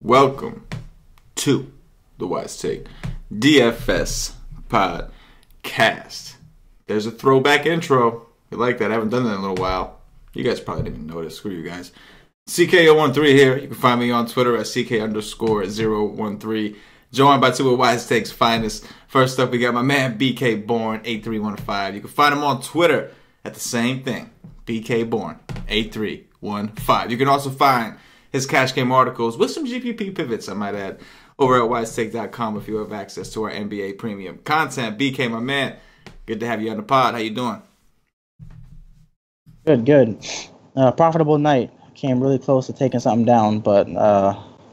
welcome to the Wise Take DFS podcast. There's a throwback intro. You like that? I haven't done that in a little while. You guys probably didn't even notice. Screw you guys. CK013 here. You can find me on Twitter at CK_013. Joined by two of Wise Take's finest. First up, we got my man BKBorn8315. You can find him on Twitter at the same thing, BKBorn8315. You can also find his cash game articles with some GPP pivots, I might add, over at wisetake.com if you have access to our NBA premium content. BK, my man, good to have you on the pod. How you doing? Good. Profitable night. Came really close to taking something down, but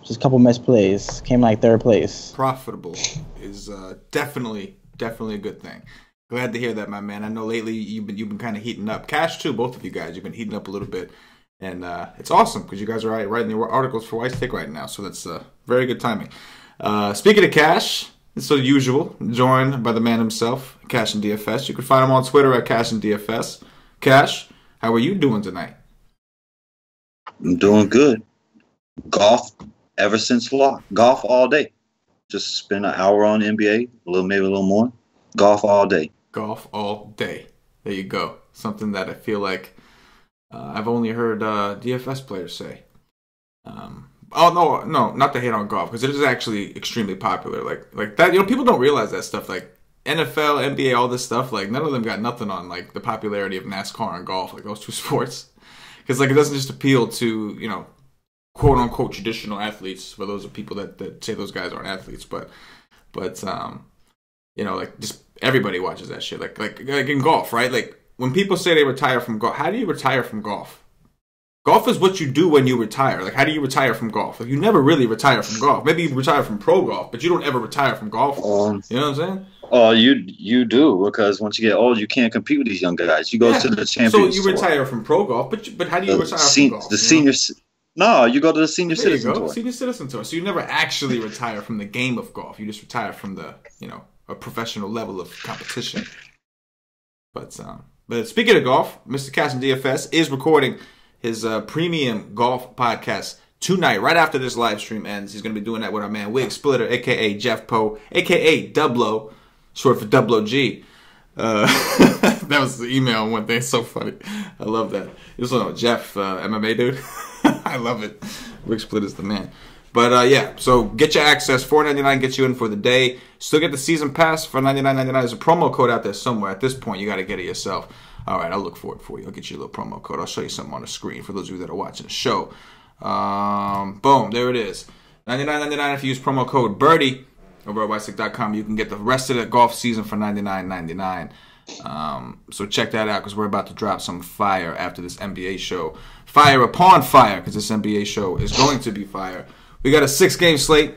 just a couple misplays. Came like third place. Profitable is definitely a good thing. Glad to hear that, my man. I know lately you've been kind of heating up. Cash too, both of you guys. You've been heating up a little bit, and it's awesome because you guys are writing the articles for Wise Take right now. So that's very good timing. Speaking of Cash, so usual, joined by the man himself, CashinDFS. You can find him on Twitter at CashinDFS. Cash, how are you doing tonight? I'm doing good. Golf ever since lock. Golf all day. Just spend an hour on NBA, maybe a little more. Golf all day. Golf all day. There you go. Something that I feel like I've only heard DFS players say. No, not to hate on golf, because it is actually extremely popular. Like that, people don't realize that stuff. Like NFL, NBA, all this stuff. Like none of them got nothing on like the popularity of NASCAR and golf, like those two sports. Because like it doesn't just appeal to quote unquote traditional athletes, for those of people that say those guys aren't athletes, but like just everybody watches that shit. Like in golf, right? Like when people say they retire from golf, how do you retire from golf? Golf is what you do when you retire. Like, how do you retire from golf? Like, you never really retire from golf. Maybe you retire from pro golf, but you don't ever retire from golf. You know what I'm saying? Oh, you do, because once you get old, you can't compete with these young guys. You go to the Champions. So you retire from pro golf, but how do you retire from golf? The seniors. No, you go to the senior citizen tour. Senior citizen tour. So you never actually retire from the game of golf. You just retire from the a professional level of competition. But speaking of golf, Mr. CashinDFS is recording his premium golf podcast tonight, right after this live stream ends. He's going to be doing that with our man Wig Splitter, a.k.a. Jeff Poe, a.k.a. Dublo, short for Double OG. That was the email one thing. So funny. I love that. You also know Jeff, MMA dude. I love it. Wig Splitter's the man. But so get your access. $4.99 gets you in for the day. Still get the season pass for $99.99. There's a promo code out there somewhere. At this point, you got to get it yourself. All right, I'll look for it for you. I'll get you a little promo code. I'll show you something on the screen for those of you that are watching the show. Boom, there it is. $99.99 if you use promo code Birdie over at wisetake.com. You can get the rest of the golf season for $99.99. So check that out, because we're about to drop some fire after this NBA show. Fire upon fire, because this NBA show is going to be fire. We got a 6-game slate.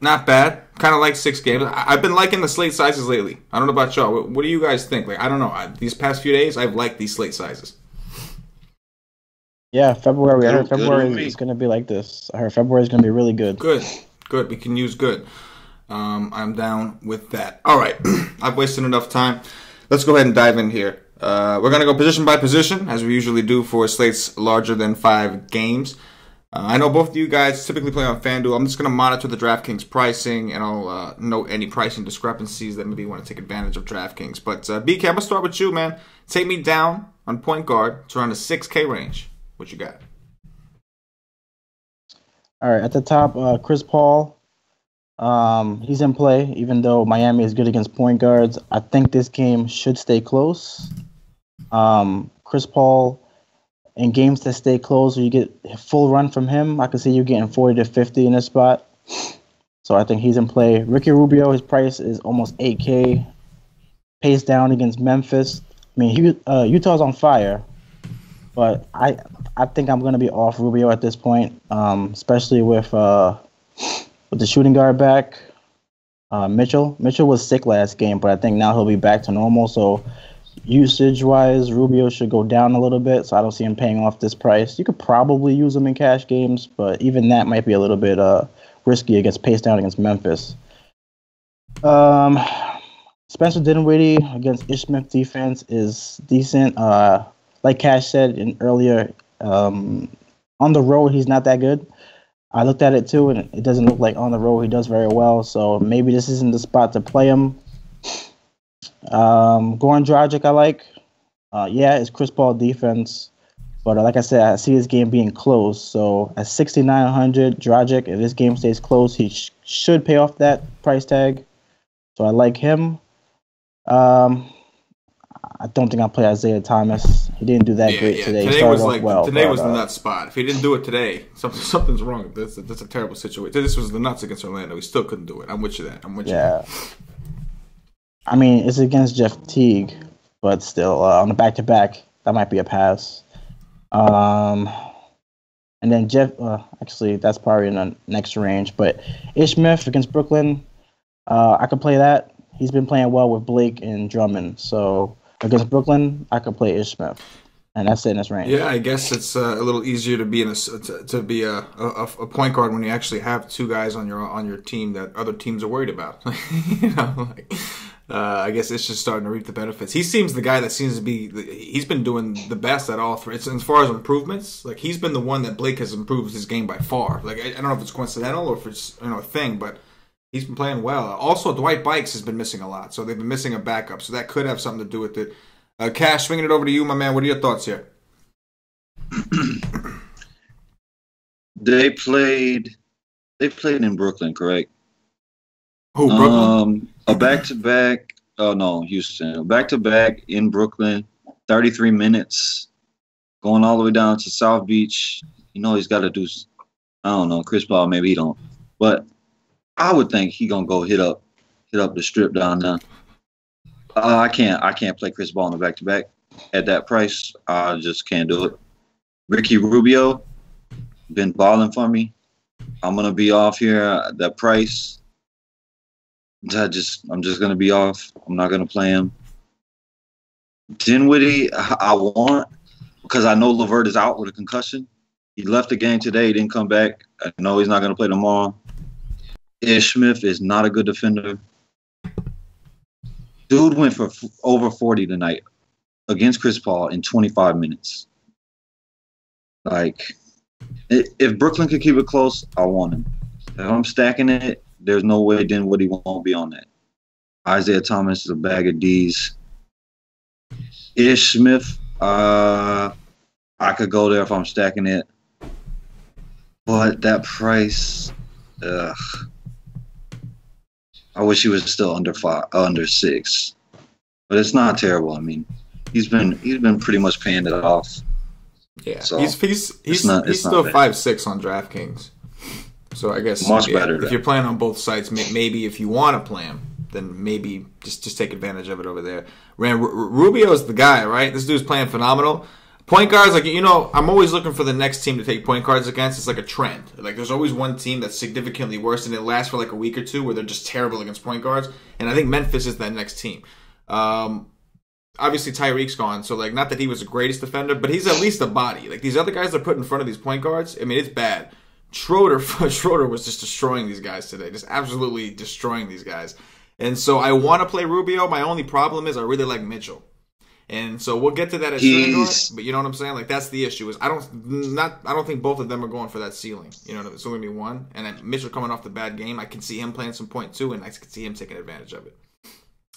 Not bad. Kind of like 6 games. I've been liking the slate sizes lately. I don't know about y'all. What do you guys think? Like, I don't know. These past few days, I've liked these slate sizes. Yeah, February. I heard February is going to be like this. I heard February is going to be really good. Good. We can use good. I'm down with that. All right. I've wasted enough time. Let's go ahead and dive in here. We're going to go position by position, as we usually do for slates larger than 5 games. I know both of you guys typically play on FanDuel. I'm just going to monitor the DraftKings pricing, and I'll note any pricing discrepancies that maybe you want to take advantage of DraftKings. But BK, I'm going to start with you, man. Take me down on point guard to around the 6K range. What you got? All right, at the top, Chris Paul. He's in play, even though Miami is good against point guards. I think this game should stay close. Chris Paul, in games that stay close, where you get a full run from him, I can see you getting 40 to 50 in this spot. So I think he's in play. Ricky Rubio, his price is almost 8K. Pace down against Memphis. I mean, Utah's on fire, but I think I'm going to be off Rubio at this point, especially with the shooting guard back. Mitchell was sick last game, but I think now he'll be back to normal. So usage-wise, Rubio should go down a little bit, so I don't see him paying off this price. You could probably use him in cash games, but even that might be a little bit risky against pace down against Memphis. Spencer Dinwiddie against Ish Smith defense is decent. Like Cash said earlier, on the road he's not that good. I looked at it too, and it doesn't look like on the road he does very well. So maybe this isn't the spot to play him. Goran Dragic, I like. Yeah, it's Chris Paul defense. But like I said, I see this game being close. So at 6,900, Dragic, if this game stays close, he should pay off that price tag. So I like him. I don't think I'll play Isaiah Thomas. He didn't do that great today. Today was the nut spot. If he didn't do it today, something's wrong. That's a terrible situation. This was the nuts against Orlando. He still couldn't do it. I'm with you there. Yeah. I mean, it's against Jeff Teague, but still, on the back-to-back, that might be a pass. And then actually, that's probably in the next range. But Ish Smith against Brooklyn, I could play that. He's been playing well with Blake and Drummond. So against Brooklyn, I could play Ish Smith, and that's it in this range. Yeah, I guess it's a little easier to be a point guard when you actually have two guys on your team that other teams are worried about. I guess it's just starting to reap the benefits. He seems the guy that seems to be. He's been doing the best at all three. As far as improvements, like he's been the one that Blake has improved his game by far. Like I don't know if it's coincidental or if it's a thing, but he's been playing well. Also, Dwight Bikes has been missing a lot, so they've been missing a backup. So that could have something to do with it. Cash, swinging it over to you, my man. What are your thoughts here? They played in Brooklyn, correct? Who, Brooklyn? A back-to-back. Oh no, Houston. A back-to-back in Brooklyn. 33 minutes, going all the way down to South Beach. You know he's got to do. I don't know, Chris Paul. Maybe he don't, but I would think he gonna go hit up the strip down there. I can't play Chris Paul on the back-to-back at that price. I just can't do it. Ricky Rubio been balling for me. I'm gonna be off here at that price. I'm just gonna be off. I'm not gonna play him. Dinwiddie, I want because I know LeVert is out with a concussion. He left the game today. He didn't come back. I know he's not gonna play tomorrow. Ish Smith is not a good defender. Dude went for over 40 tonight against Chris Paul in 25 minutes. Like, if Brooklyn could keep it close, I want him. If I'm stacking it, there's no way Dinwiddie won't be on that. Isaiah Thomas is a bag of D's. Ish Smith, I could go there if I'm stacking it. But that price, I wish he was still under 6. But it's not terrible. I mean, he's been pretty much paying it off. Yeah, so he's still 5'6" on DraftKings. So I guess much better. If you're playing on both sites, maybe if you want to play him, then maybe just take advantage of it over there. Rubio is the guy, right? This dude's playing phenomenal. Point guards, like, I'm always looking for the next team to take point guards against. It's like a trend. Like, there's always one team that's significantly worse, and it lasts for like a week or two where they're just terrible against point guards. And I think Memphis is that next team. Obviously, Tyreek's gone, so like, not that he was the greatest defender, but he's at least a body. Like, these other guys that put in front of these point guards, I mean, it's bad. Schroeder was just destroying these guys today, just absolutely destroying these guys. And so I want to play Rubio. My only problem is I really like Mitchell. And so we'll get to that at shooting guard, but you know what I'm saying? Like, that's the issue. Is I don't think both of them are going for that ceiling. It's only gonna be one. And then Mitchell coming off the bad game, I can see him playing some point too, and I can see him taking advantage of it.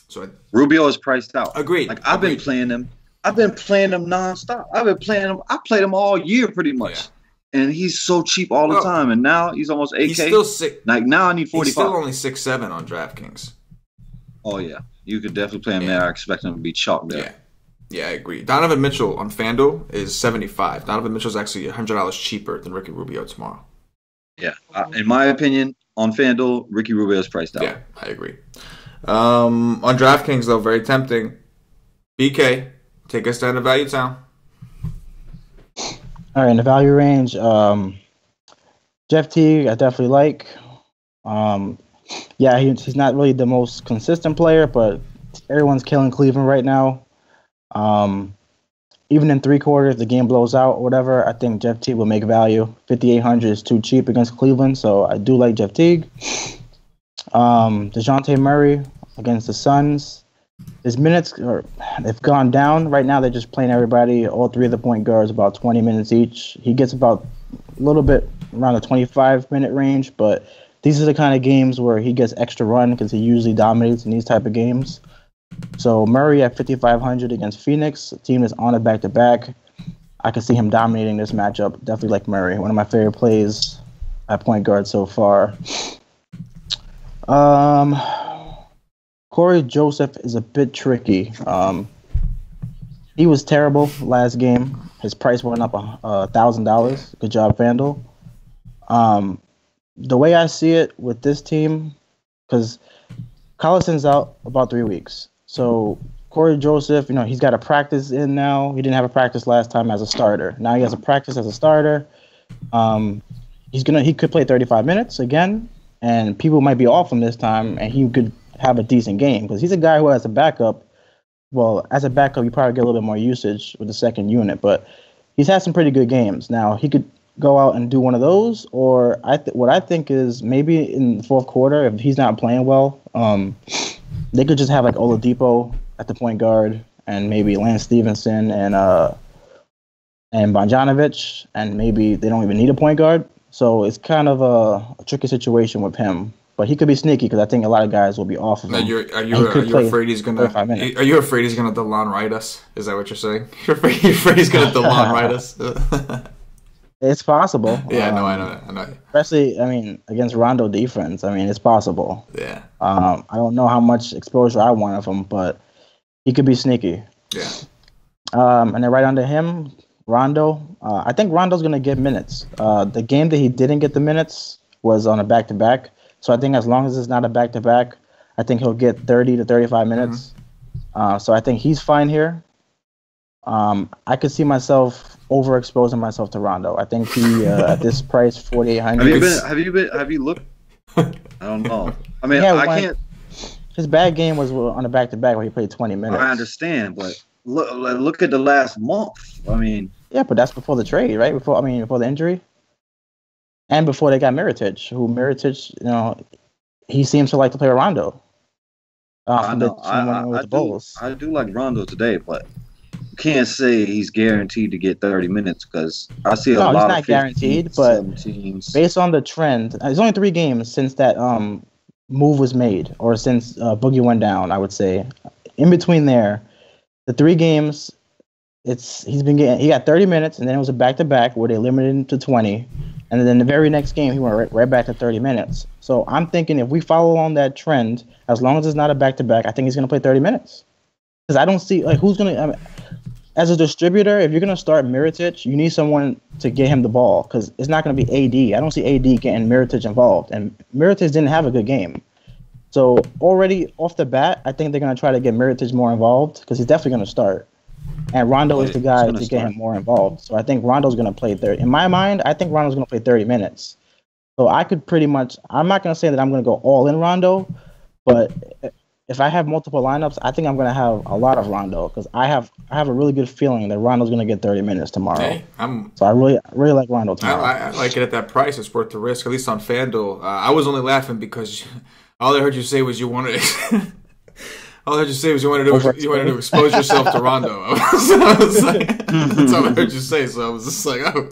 So Rubio is priced out. Agreed. Like I've been playing him nonstop. I've been playing him. I played him all year pretty much. Yeah. And he's so cheap all the time. And now he's almost 8K. He's still sick. Like now I need 45. He's still only 6'7" on DraftKings. Oh yeah, you could definitely play him there. I expect him to be chalk there. Yeah, I agree. Donovan Mitchell on FanDuel is $75. Donovan Mitchell's actually $100 cheaper than Ricky Rubio tomorrow. Yeah, in my opinion, on FanDuel, Ricky Rubio is priced out. Yeah, I agree. On DraftKings, though, very tempting. BK, take us down to Value Town. All right, in the value range, Jeff Teague, I definitely like. Yeah, he's not really the most consistent player, but everyone's killing Cleveland right now. Even in 3 quarters, the game blows out or whatever, I think Jeff Teague will make value. 5,800 is too cheap against Cleveland, so I do like Jeff Teague. DeJounte Murray against the Suns. His minutes they've gone down. Right now, they're just playing everybody, all 3 of the point guards, about 20 minutes each. He gets about a little bit around the 25-minute range, but these are the kind of games where he gets extra run because he usually dominates in these type of games. So Murray at 5,500 against Phoenix, a team that's on a back-to-back. I can see him dominating this matchup. Definitely like Murray. One of my favorite plays at point guard so far. Corey Joseph is a bit tricky. He was terrible last game. His price went up $1,000. Good job, FanDuel. The way I see it with this team, because Collison's out about 3 weeks. So Corey Joseph, he's got a practice in now. He didn't have a practice last time as a starter. Now he has a practice as a starter. He could play 35 minutes again, and people might be off him this time, and he could have a decent game because he's a guy who has a backup. Well, as a backup, you probably get a little bit more usage with the second unit, but he's had some pretty good games. Now, he could go out and do one of those, or what I think is maybe in the fourth quarter, if he's not playing well, they could just have like Oladipo at the point guard and maybe Lance Stevenson and Bogdanovic, and maybe they don't even need a point guard. So it's kind of a tricky situation with him. But he could be sneaky because I think a lot of guys will be off of him. Are you afraid he's gonna? Are you afraid he's gonna DeLon Wright us? Is that what you're saying? You're afraid he's gonna DeLon Wright us? It's possible. Yeah, I know. Especially, against Rondo defense. It's possible. Yeah. I don't know how much exposure I want of him, but he could be sneaky. Yeah. And then right under him, Rondo. I think Rondo's gonna get minutes. The game that he didn't get the minutes was on a back-to-back. So I think as long as it's not a back-to-back, I think he'll get 30 to 35 minutes. Mm-hmm. So I think he's fine here. I could see myself overexposing myself to Rondo. I think he at this price, 4,800. Have you looked? I don't know. I can't. His bad game was on a back-to-back where he played 20 minutes. I understand, but look at the last month. Yeah, but that's before the trade, right? Before the injury. And before they got Mirotic, he seems to like to play with Rondo. I know. I do like Rondo today, but you can't say he's guaranteed to get 30 minutes because I see a lot of 15, he's not guaranteed, but 17s. Based on the trend, there's only 3 games since that move was made, or since Boogie went down, I would say. In between there, the 3 games, he got 30 minutes, and then it was a back-to-back where they limited him to 20. And then the very next game, he went right back to 30 minutes. So I'm thinking if we follow on that trend, as long as it's not a back-to-back, I think he's going to play 30 minutes. Because I don't see who's going to as a distributor, if you're going to start Mirotic, you need someone to get him the ball because it's not going to be AD. I don't see AD getting Mirotic involved. And Mirotic didn't have a good game. So already off the bat, I think they're going to try to get Mirotic more involved because he's definitely going to start. And Rondo is the guy to get him more involved. So I think Rondo's going to play 30. In my mind, I think Rondo's going to play 30 minutes. So I could pretty much – I'm not going to say that I'm going to go all in Rondo, but if I have multiple lineups, I think I'm going to have a lot of Rondo because I have a really good feeling that Rondo's going to get 30 minutes tomorrow. Hey, so I really like Rondo tomorrow. I like it at that price. It's worth the risk, at least on FanDuel. I was only laughing because all I heard you say was you wanted – all I heard you say was you wanted to expose yourself to Rondo. That's all I heard you say. So I was just like, oh.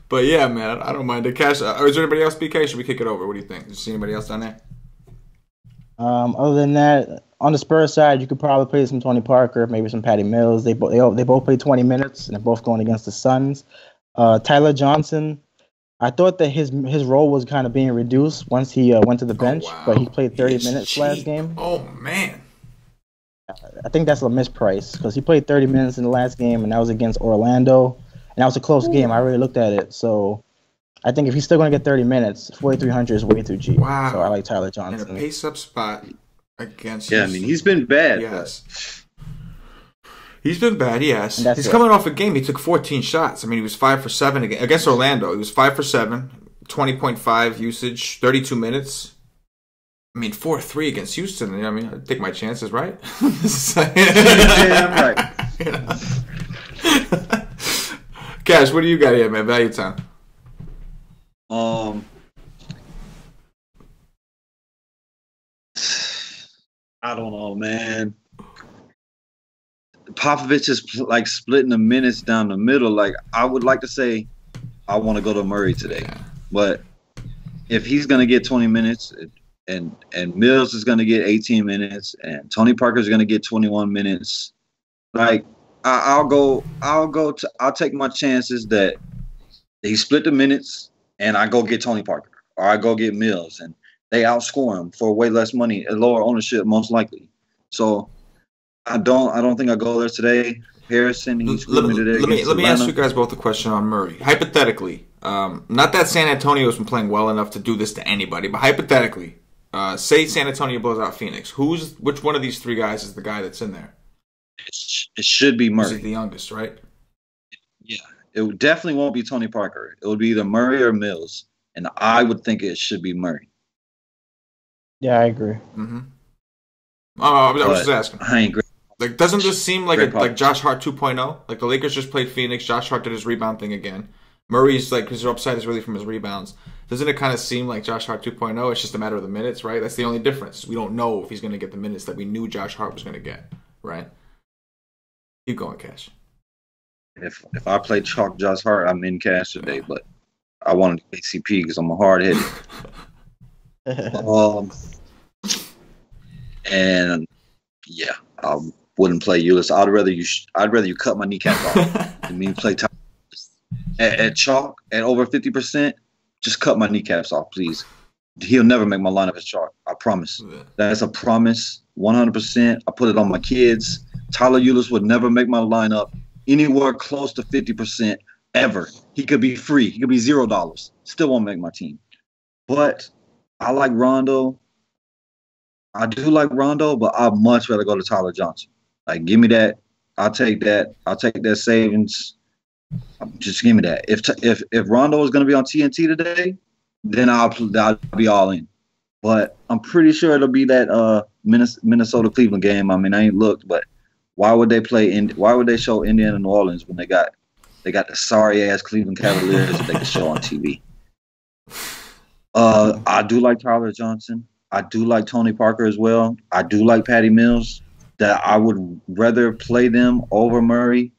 But yeah, man, I don't mind the cash. Or is there anybody else, BK? Should we kick it over? What do you think? Did you see anybody else down there? Other than that, on the Spurs side, you could probably play some Tony Parker, maybe some Patty Mills. They both play 20 minutes, and they're both going against the Suns. Tyler Johnson. I thought that his role was kind of being reduced once he went to the bench, but he played 30 minutes last game. Oh, man. I think that's a misprice because he played 30 minutes in the last game, and that was against Orlando. And that was a close game. I really looked at it. So I think if he's still going to get 30 minutes, 4,300 is way too cheap. Wow. So I like Tyler Johnson. In a pace-up spot against he's been bad. Yes. He's been bad, yes. He's it. Coming off a game. He took 14 shots. He was 5 for 7 against Orlando. He was 5 for 7, 20.5 usage, 32 minutes. 4-3 against Houston. I take my chances, right? Damn right. Cash, what do you got here, man? Value time. I don't know, man. Popovich is like splitting the minutes down the middle. Like I would like to say, I want to go to Murray today. Yeah. But if he's going to get 20 minutes and Mills is going to get 18 minutes and Tony Parker is going to get 21 minutes, like I'll take my chances that he split the minutes and I go get Tony Parker or I go get Mills and they outscore him for way less money and lower ownership most likely. So I don't think I go there today. Harrison, he's screaming today. Let me ask you guys both a question on Murray. Hypothetically, not that San Antonio's been playing well enough to do this to anybody, but hypothetically, say San Antonio blows out Phoenix. Which one of these three guys is the guy that's in there? It should be Murray. He's the youngest, right? Yeah. It definitely won't be Tony Parker. It would be either Murray or Mills, and I would think it should be Murray. Yeah, I agree. Mm-hmm. I was just asking. I ain't great. Like, doesn't this seem like Josh Hart 2.0? Like, the Lakers just played Phoenix. Josh Hart did his rebound thing again. Murray's, like, his upside is really from his rebounds. Doesn't it kind of seem like Josh Hart 2.0? It's just a matter of the minutes, right? That's the only difference. We don't know if he's going to get the minutes that we knew Josh Hart was going to get, right? Keep going, Cash. If I play chalk Josh Hart, I'm in Cash today, but I wanted KCP because I'm a hard hitter. And yeah, I wouldn't play Ulyss. I'd rather you cut my kneecap off than me play top. At chalk at over 50%. Just cut my kneecaps off, please. He'll never make my lineup as chalk. I promise. That's a promise. 100%. I put it on my kids. Tyler Ulyss would never make my lineup anywhere close to 50% ever. He could be free. He could be $0. Still won't make my team. But I like Rondo. I do like Rondo, but I'd much rather go to Tyler Johnson. Like, give me that. I'll take that. I'll take that savings. Just give me that. If Rondo is going to be on TNT today, then I'll be all in. But I'm pretty sure it'll be that Minnesota Cleveland game. I mean, I ain't looked, but why would they show Indiana New Orleans when they got the sorry ass Cleveland Cavaliers that they can show on TV? I do like Tyler Johnson. I do like Tony Parker as well. I do like Patty Mills. That I would rather play them over Murray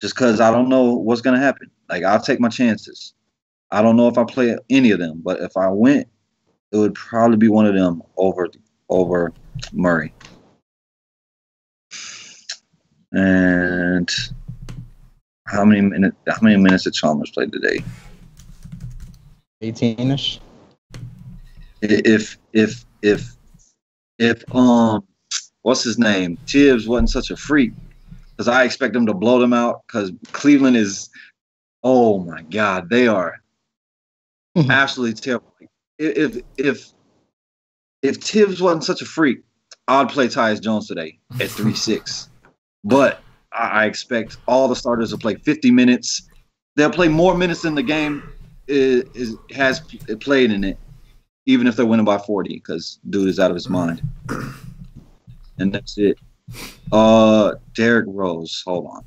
just because I don't know what's going to happen. Like, I'll take my chances. I don't know if I play any of them, but if I went, it would probably be one of them over Murray. And how many minutes did Chalmers play today? 18-ish. If what's his name? Tibbs wasn't such a freak, because I expect them to blow them out, because Cleveland is, oh my God, they are absolutely terrible. If Tibbs wasn't such a freak, I'd play Tyus Jones today at 3-6. But I expect all the starters to play 50 minutes. They'll play more minutes than the game has played in it, even if they're winning by 40, because dude is out of his mind. And that's it. Derrick Rose. Hold on.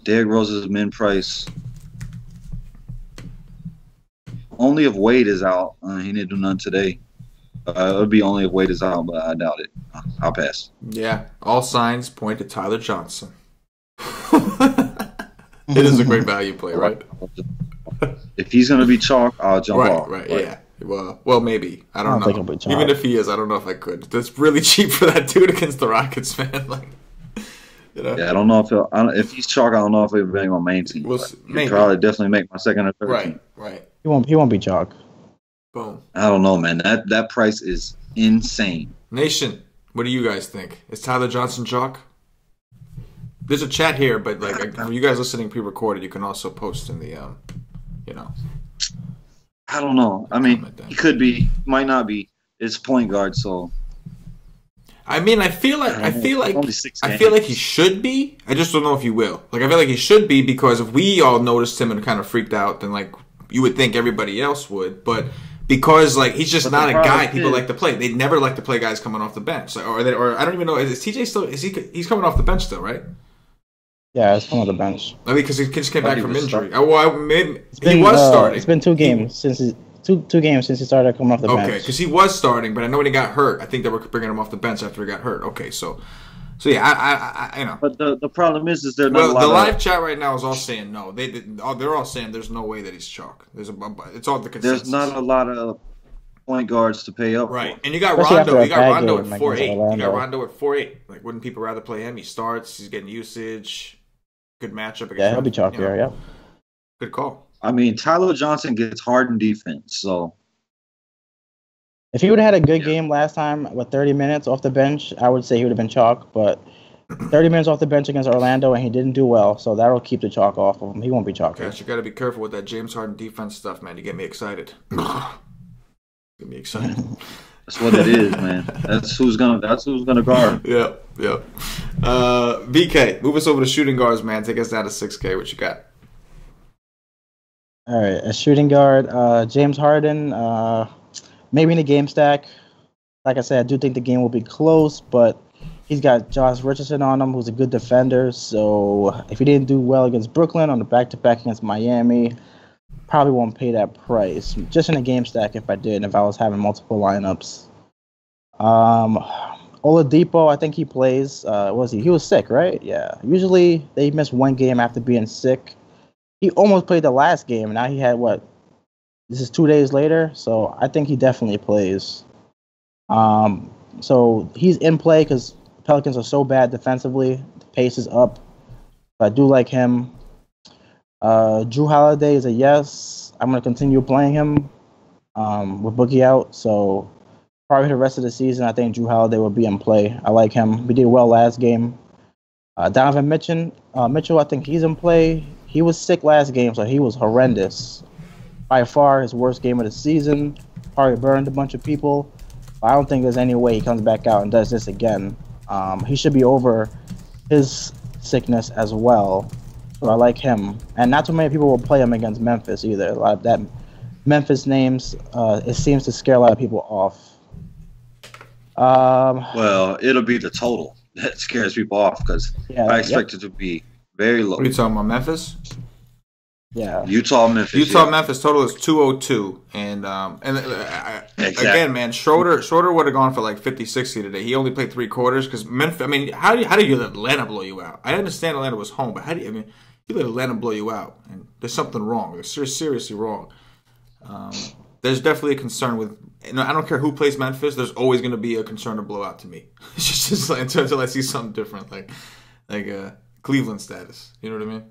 Derrick Rose's min price. Only if Wade is out. He didn't do none today. It would be only if Wade is out, but I doubt it. I'll pass. Yeah. All signs point to Tyler Johnson. It is a great value play, right? If he's going to be chalk, I'll jump off. Right, yeah. Well, maybe. I don't know. Think Even if he is, I don't know if I could. That's really cheap for that dude against the Rockets, man. Like, you know? Yeah, I don't know if he's chalk. I don't know if he'll be my main team. He'll probably definitely make my second or third team. Right. He won't be chalk. Boom. I don't know, man. That price is insane. Nation, what do you guys think? Is Tyler Johnson chalk? There's a chat here, but like for you guys listening pre-recorded, you can also post in the, I don't know. I mean, he could be, might not be. It's point guard, so. I mean, I feel like he should be. I just don't know if he will. Like, I feel like he should be, because if we all noticed him and kind of freaked out, then like you would think everybody else would. But because like he's just not a guy people like to play. They never like to play guys coming off the bench. Like, or I don't even know. Is TJ still? He's coming off the bench still, right? Yeah, he's coming off the bench. I mean, because he just came back from injury. He was starting. It's been 2 games since he started coming off the bench. Okay, because he was starting, but I know when he got hurt, I think they were bringing him off the bench after he got hurt. Okay, so So yeah, I you know. But the problem is they're not Well, a lot the of live chat right now is all saying no. They're all saying there's no way that he's chalk. It's all the consensus. there's not a lot of point guards to pay up Right, for. and you got Especially Rondo. after a You got bad Rondo game at against 4.8. You Orlando. got Rondo at 4.8. Like, wouldn't people rather play him? He starts. He's getting usage. Good matchup against. Yeah, he'll be Rondo, chalkier. Yeah. Good call. I mean, Tyler Johnson gets hard in defense, so If he would have had a good game last time with 30 minutes off the bench, I would say he would have been chalk. But 30 minutes off the bench against Orlando, and he didn't do well, so that'll keep the chalk off of him. He won't be chalky. Gosh, you got to be careful with that James Harden defense stuff, man. You get me excited. Get me excited. that's what it is, man. That's who's gonna guard. Yep. BK, move us over to shooting guards, man. Take us down to 6K. What you got? All right, a shooting guard, James Harden, maybe in a game stack. Like I said, I do think the game will be close, but he's got Josh Richardson on him, who's a good defender. So if he didn't do well against Brooklyn on the back-to-back against Miami, probably won't pay that price. Just in a game stack if I did, if I was having multiple lineups. Oladipo, I think he plays. He was sick, right? Yeah. Usually they miss one game after being sick. He almost played the last game. Now he had this is 2 days later, so I think he definitely plays. So he's in play because Pelicans are so bad defensively. The pace is up. I do like him. Drew Holiday is a yes. I'm going to continue playing him with Boogie out. So probably the rest of the season, I think Drew Holiday will be in play. I like him. We did well last game. Donovan Mitchell, I think he's in play. He was sick last game, so he was horrendous. By far his worst game of the season. Probably burned a bunch of people. But I don't think there's any way he comes back out and does this again. He should be over his sickness as well. So I like him. And not too many people will play him against Memphis either. A lot of that Memphis names, it seems to scare a lot of people off. Well, it'll be the total that scares people off because I expect it to be very low. What are you talking about, Memphis? Yeah. Memphis total is 202, and again, man, Schroeder would have gone for like 50, 60 today. He only played 3 quarters because Memphis. I mean, how do you let Atlanta blow you out? I understand Atlanta was home, but you let Atlanta blow you out, and there's something wrong. There's seriously wrong. There's definitely a concern with. I don't care who plays Memphis. There's always going to be a concern of blowout to me. It's just like, until I see something different, like Cleveland status. You know what I mean?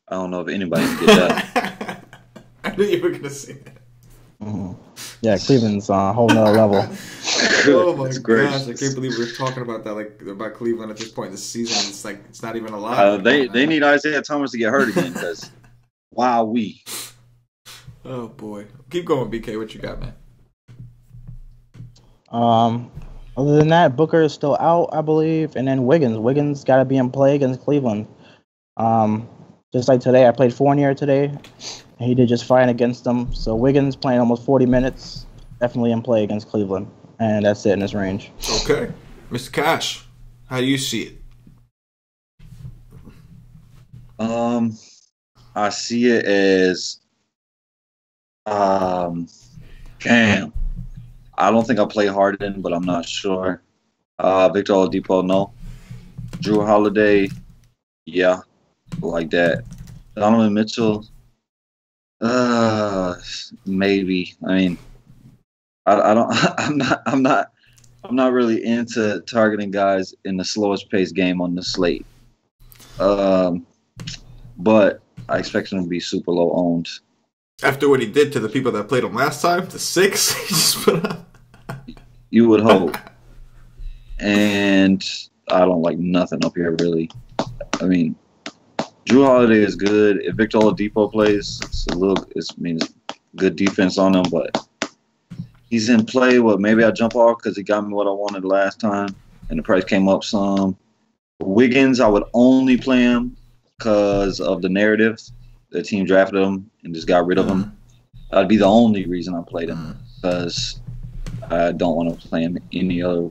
I don't know if anybody can get that. I knew you were going to say that. Mm-hmm. Yeah, Cleveland's on a whole nother level. Oh my gosh, I can't believe we're talking about that, about Cleveland at this point in the season. It's like it's not even alive. They need Isaiah Thomas to get hurt again because Oh boy, keep going, BK. What you got, man? Other than that, Booker is still out, I believe, and then Wiggins got to be in play against Cleveland. Just like today, I played Fournier today, and he did just fine against them. So Wiggins playing almost 40 minutes, definitely in play against Cleveland, and that's it in this range. Okay, Mr. Cash, how do you see it? I see it as damn. I don't think I'll play Harden, but I'm not sure. Victor Oladipo, no. Drew Holiday, yeah, like that. Donovan Mitchell, maybe. I mean, I don't. I'm not really into targeting guys in the slowest paced game on the slate. But I expect him to be super low owned. After what he did to the people that played him last time, the 6, he just put up. You would hope. And I don't like nothing up here, really. I mean, Drew Holiday is good. If Victor Oladipo plays, it means good defense on him, but he's in play. Well, maybe I jump off because he got me what I wanted last time, and the price came up some. Wiggins, I would only play him because of the narrative. The team drafted him and just got rid of him. That'd be the only reason I played him because I don't want to play him any other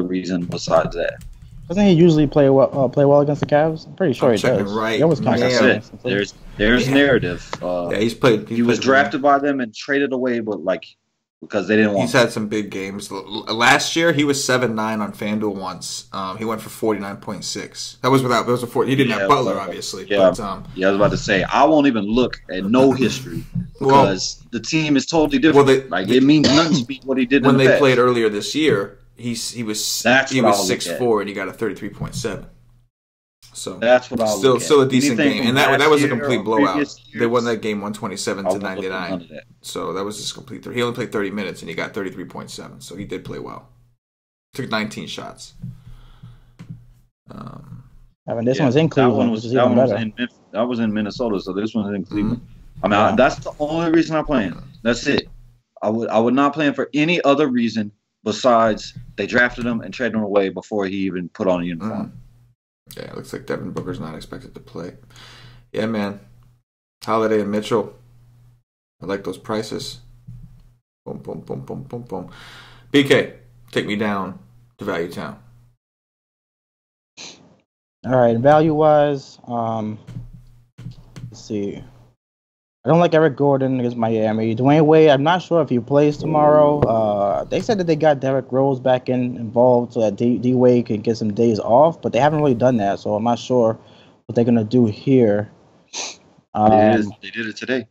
reason besides that. Doesn't he usually play well against the Cavs? I'm pretty sure he does. Right. He always comes Like I said, there's narrative. Yeah, he was drafted by them and traded away, but like because they didn't want He's had some big games. Last year, he was 7-9 on FanDuel once. He went for 49.6. That was without. That was before he didn't have Butler, obviously. Yeah, but, I was about to say I won't even look at no history because the team is totally different. Well, it means nothing to me what he did when in the they past. played earlier this year. He was 6'4" and he got a 33.7. So that's what still a decent game, and that was a complete blowout. They won that game 127-99. So that was just complete. He only played 30 minutes and he got 33.7. So he did play well. Took 19 shots. I mean, this one's in Cleveland. That was in Minnesota, so this one's in Cleveland. Mm-hmm. I mean, that's the only reason I'm playing. That's it. I would not play him for any other reason besides they drafted him and traded him away before he even put on a uniform. Mm-hmm. Yeah, it looks like Devin Booker's not expected to play. Yeah, man. Holiday and Mitchell. I like those prices. Boom, boom, boom, boom, boom, boom. BK, take me down to Value Town. All right, value-wise, let's see. I don't like Eric Gordon against Miami. Dwayne Wade, I'm not sure if he plays tomorrow. They said that they got Derrick Rose back involved so that D Wade can get some days off, but they haven't really done that, so I'm not sure what they're gonna do here. They did it today.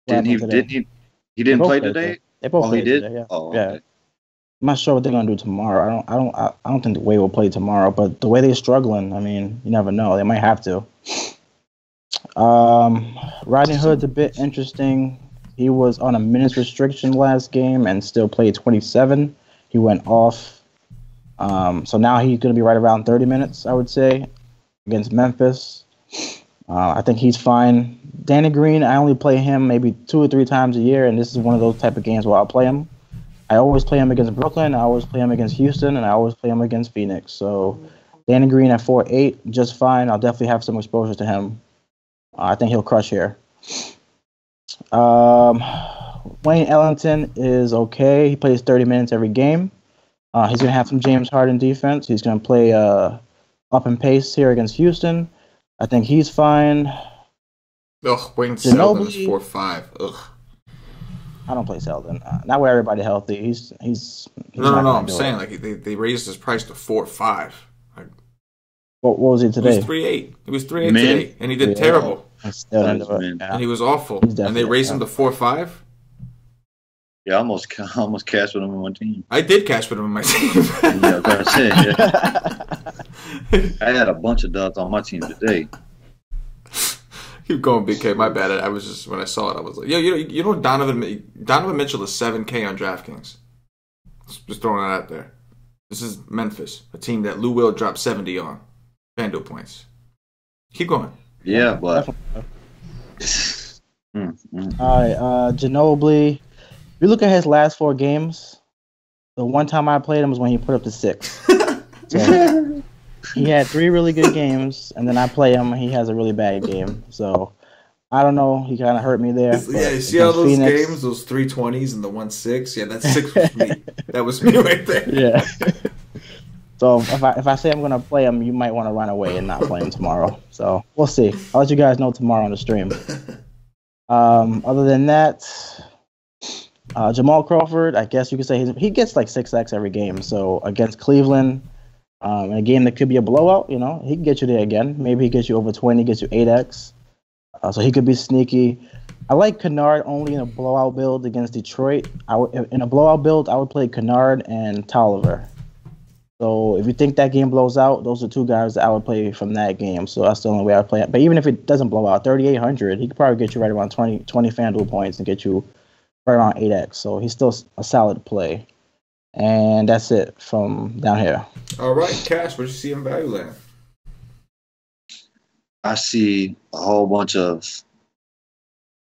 Didn't he? He didn't play today. They both played did. Today, yeah. Oh, okay. Yeah. I'm not sure what they're gonna do tomorrow. I don't think Wade will play tomorrow, but the way they're struggling, I mean, you never know. They might have to. Rodney Hood's a bit interesting. He was on a minutes restriction last game and still played 27. He went off. So now he's going to be right around 30 minutes, I would say, against Memphis. I think he's fine. Danny Green, I only play him maybe 2 or 3 times a year, and this is one of those type of games where I'll play him. I always play him against Brooklyn. I always play him against Houston, and I always play him against Phoenix. So Danny Green at 4.8, just fine. I'll definitely have some exposure to him. I think he'll crush here. Wayne Ellington is okay. He plays 30 minutes every game. He's going to have some James Harden defense. He's going to play up in pace here against Houston. I think he's fine. Ugh, Wayne Selden is 4.5. Ugh. I don't play Selden. Not with everybody healthy. He's no. I'm saying like they raised his price to 4.5. What was he today? He was 3.8. He was 3.8 today, and he did terrible. And he was awful. And they raised him to 4.5. Yeah, I almost cashed with him on my team. I did cash with him on my team. Yeah, that's it. Yeah. I had a bunch of dubs on my team today. Keep going, BK. My bad. I was just when I saw it, I was like, "Yo, you know, Donovan Mitchell is 7K on DraftKings." Just throwing that out there. This is Memphis, a team that Lou Will dropped 70 on FanDuel points. Keep going. Yeah, but all right, Ginobili. If you look at his last 4 games, the one time I played him was when he put up the 6. So, he had 3 really good games, and then I play him, and he has a really bad game. So, I don't know. He kind of hurt me there. Yeah, you see all those Phoenix games, those 320s and the 1.6? Yeah, that's 6 was me. That was me right there. Yeah. So, if I say I'm going to play him, you might want to run away and not play him tomorrow. So, we'll see. I'll let you guys know tomorrow on the stream. Other than that, Jamal Crawford, I guess you could say he gets like 6x every game. So, against Cleveland, in a game that could be a blowout, you know, he can get you there again. Maybe he gets you over 20, gets you 8x. So he could be sneaky. I like Kennard only in a blowout build against Detroit. In a blowout build, I would play Kennard and Tolliver. So if you think that game blows out, those are 2 guys that I would play from that game. So that's the only way I would play it. But even if it doesn't blow out, 3,800, he could probably get you right around 20 FanDuel points and get you right around 8x. So he's still a solid play. And that's it from down here. All right, Cash, what you see in Value Land? I see a whole bunch of,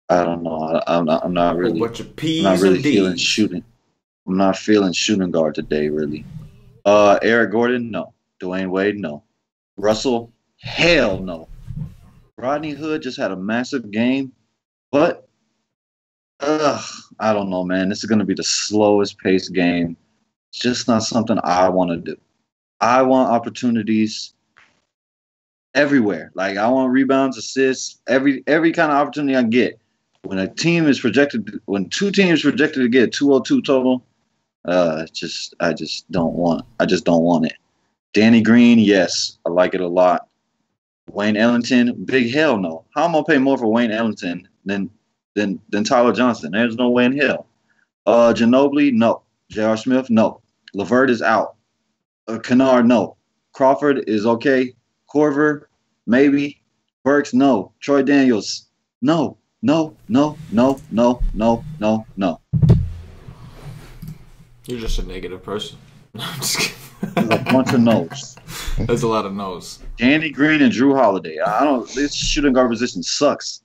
I don't know. I'm not really. A bunch of P's I'm not really and D's. feeling shooting. I'm not feeling shooting guard today, really. Eric Gordon, no. Dwayne Wade, no. Russell, hell no. Rodney Hood just had a massive game, but I don't know, man. This is going to be the slowest paced game. It's just not something I want to do. I want opportunities everywhere. Like I want rebounds, assists, every kind of opportunity I get. when when two teams projected to get 202 total, I just don't want it. Danny Green, yes, I like it a lot. Wayne Ellington, big hell no. How am I gonna pay more for Wayne Ellington than Tyler Johnson? There's no way in hell. Ginobili, no. J.R. Smith, no. LeVert is out. Kennard, no. Crawford is okay. Corver, maybe. Burks, no. Troy Daniels, no. No. You're just a negative person. I'm just kidding. There's a bunch of no's. There's a lot of no's. Danny Green and Drew Holiday. This shooting guard position sucks.